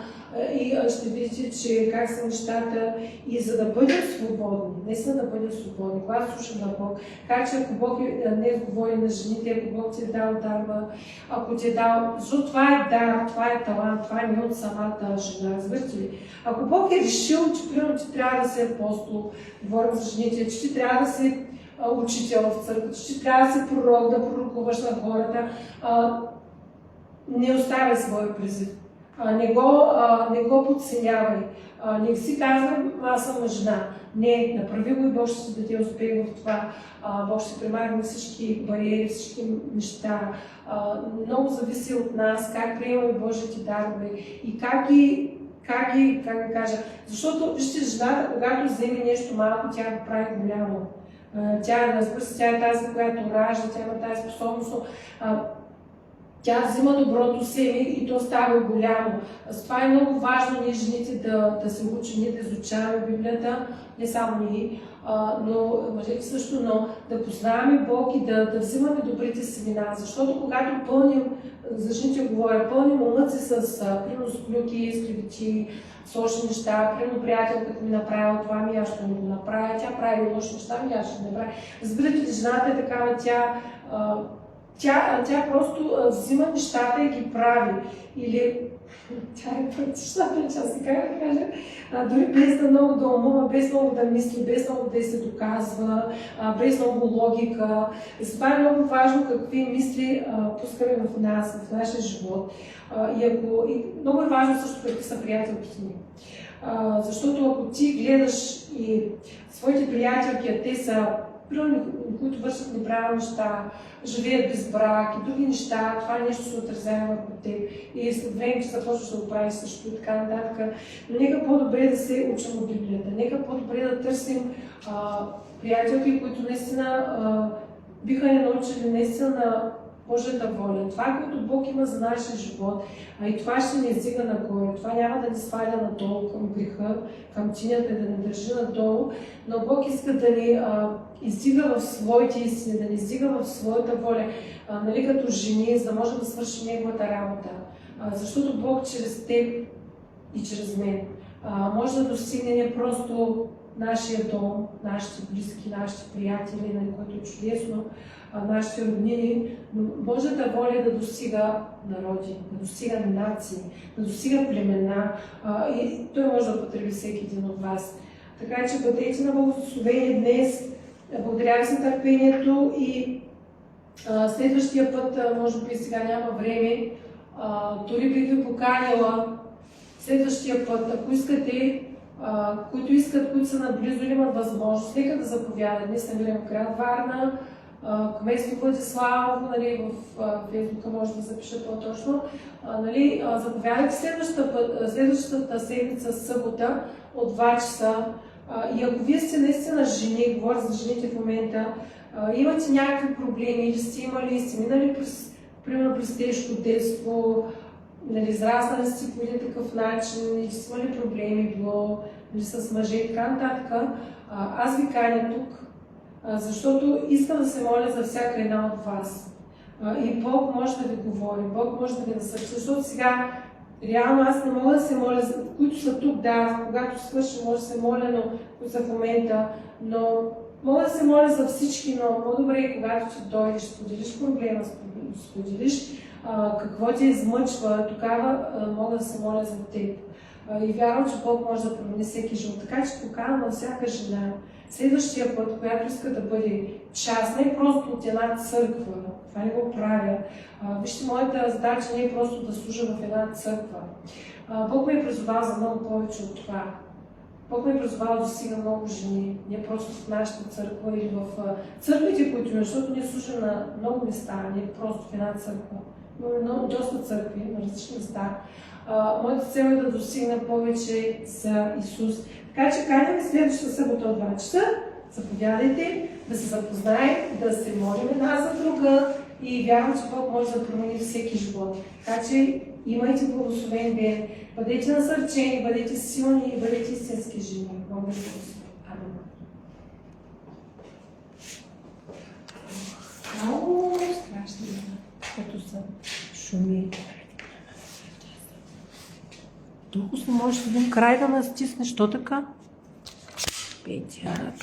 и ще видите, че как са нещата, и за да бъдем свободни, наистина да бъдем свободни, когато слушам на Бог, как че ако Бог не говори на жените, ако Бог ти е дал дарба, ако ти е дал, защото това е дар, това е талант, това е не от самата жена, разбирате ли? Ако Бог е решил, че примерно ти трябва да си апостол, говорим за жените, че ти трябва да си учител в църквата, че ти трябва да си пророк, да пророкуваш на хората, не оставяй своя призив. Не го подценявай. Не си казвай, аз съм жена. Не, направи го и Бог ще си даде успех в това. Бог ще премахне всички бариери, всички неща. Много зависи от нас, как приемаме Божите дарове и как да кажа. Защото, вижте, жената, когато вземе нещо малко, тя го прави голямо. Тя, разбира се, тя е тази, която ражда, тя има тази способност. Тя взима доброто семе и то става голямо. Това е много важно ние жените да се учим, ние да изучаваме Библията, не само ние, но мъжете също, но да познаваме Бог и да взимаме добрите семена. Защото когато пълним, за жените говоря, пълним умът си с примерно с клюки, с клевети, с лоши неща, примерно приятелката ми направила това, аз ще не го направя, тя прави лоши неща, аз ще не направя. Разбирате ли, жената е такава, тя просто взима нещата и ги прави. Или тя е практичната част, така да кажа, дори без да много да умува, без много да мисли, без много да се доказва, без много логика. И това е много важно какви мисли пускаме в нас, в нашия живот. И много е важно също какви са приятелките ни. Защото ако ти гледаш и своите приятелки, а те са които вършат неправилни неща, живеят без брак и други неща, това нещо се отразява върху теб. И след време, че започваш да го правиш също и така нататък. Но нека по-добре да се учим от Библията. Нека по-добре да търсим приятелки, които наистина биха ни научили наистина на Божията воля. Това, което Бог има за нашия живот, и това ще ни издига нагоре. Това няма да ни сваля надолу към греха, към тинята, да ни държи надолу, но Бог иска да ни издига в своите истини, да ни издига в своята воля, нали, като жени, за да може да свърши Неговата работа. Защото Бог чрез теб и чрез мен може да достигне не просто нашия дом, нашите близки, нашите приятели, нали, което е чудесно, нашите роднини, но Божията воля е да достига народи, да достига нации, да достига племена, и Той може да потреби всеки един от вас. Така че бъдете на благословение днес, благодаря ви за търпението и следващия път, може би сега няма време, дори бих ви поканила следващия път, ако искате, които са наблизо или имат възможност, нека да заповядат. Днес намирам в град Варна, кметство Владиславово, нали, в Фейсбука може да запиша по-точно. Нали, заповядайте следващата седмица, събота, от 2 часа. И ако вие сте наистина жени, говоря за жените в момента, имате някакви проблеми или сте минали примерно през тежко детство, нали, израснали сте по един такъв начин, или сте имали проблеми, било нали, с мъже и така нататък, аз ви каня тук, защото искам да се моля за всяка една от вас. И Бог може да ви говори, Бог може да ви насърчи, защото сега реално аз не мога да се моля, които са тук, да, когато свърши, може да се моля, но които са в момента, но мога да се моля за всички, но по-добре е когато ти дойдеш, споделиш проблема, споделиш какво ти измъчва, тогава мога да се моля за теб. И вярвам, че Бог може да промени всеки живот. Така че поканвам на всяка жена, следващия път, която иска да бъде част, не просто от една църква, това не го правя. Вижте, моята задача не е просто да служа в една църква. Бог ме е призовал за много повече от това. Бог ме е призовал да достига много жени, не просто в нашата църква или в църквите, които има, защото ние служим на много места, не просто в една църква. Имаме доста църкви на различни места. Моята цел е да достигна повече за Исус. Така че каня ви следващата събота от 2 часа. Заповядайте, да се запознаем, да се молим една за друга, и вярвам, че Бог може да промени всеки живот. Така че имайте благословен ден, бъдете насърчени, бъдете силни и бъдете истински жени. Много ви благословен. Амин. Много страшни, като са шуми. Толкова не можеш един край да настиснеш, що така? Петя.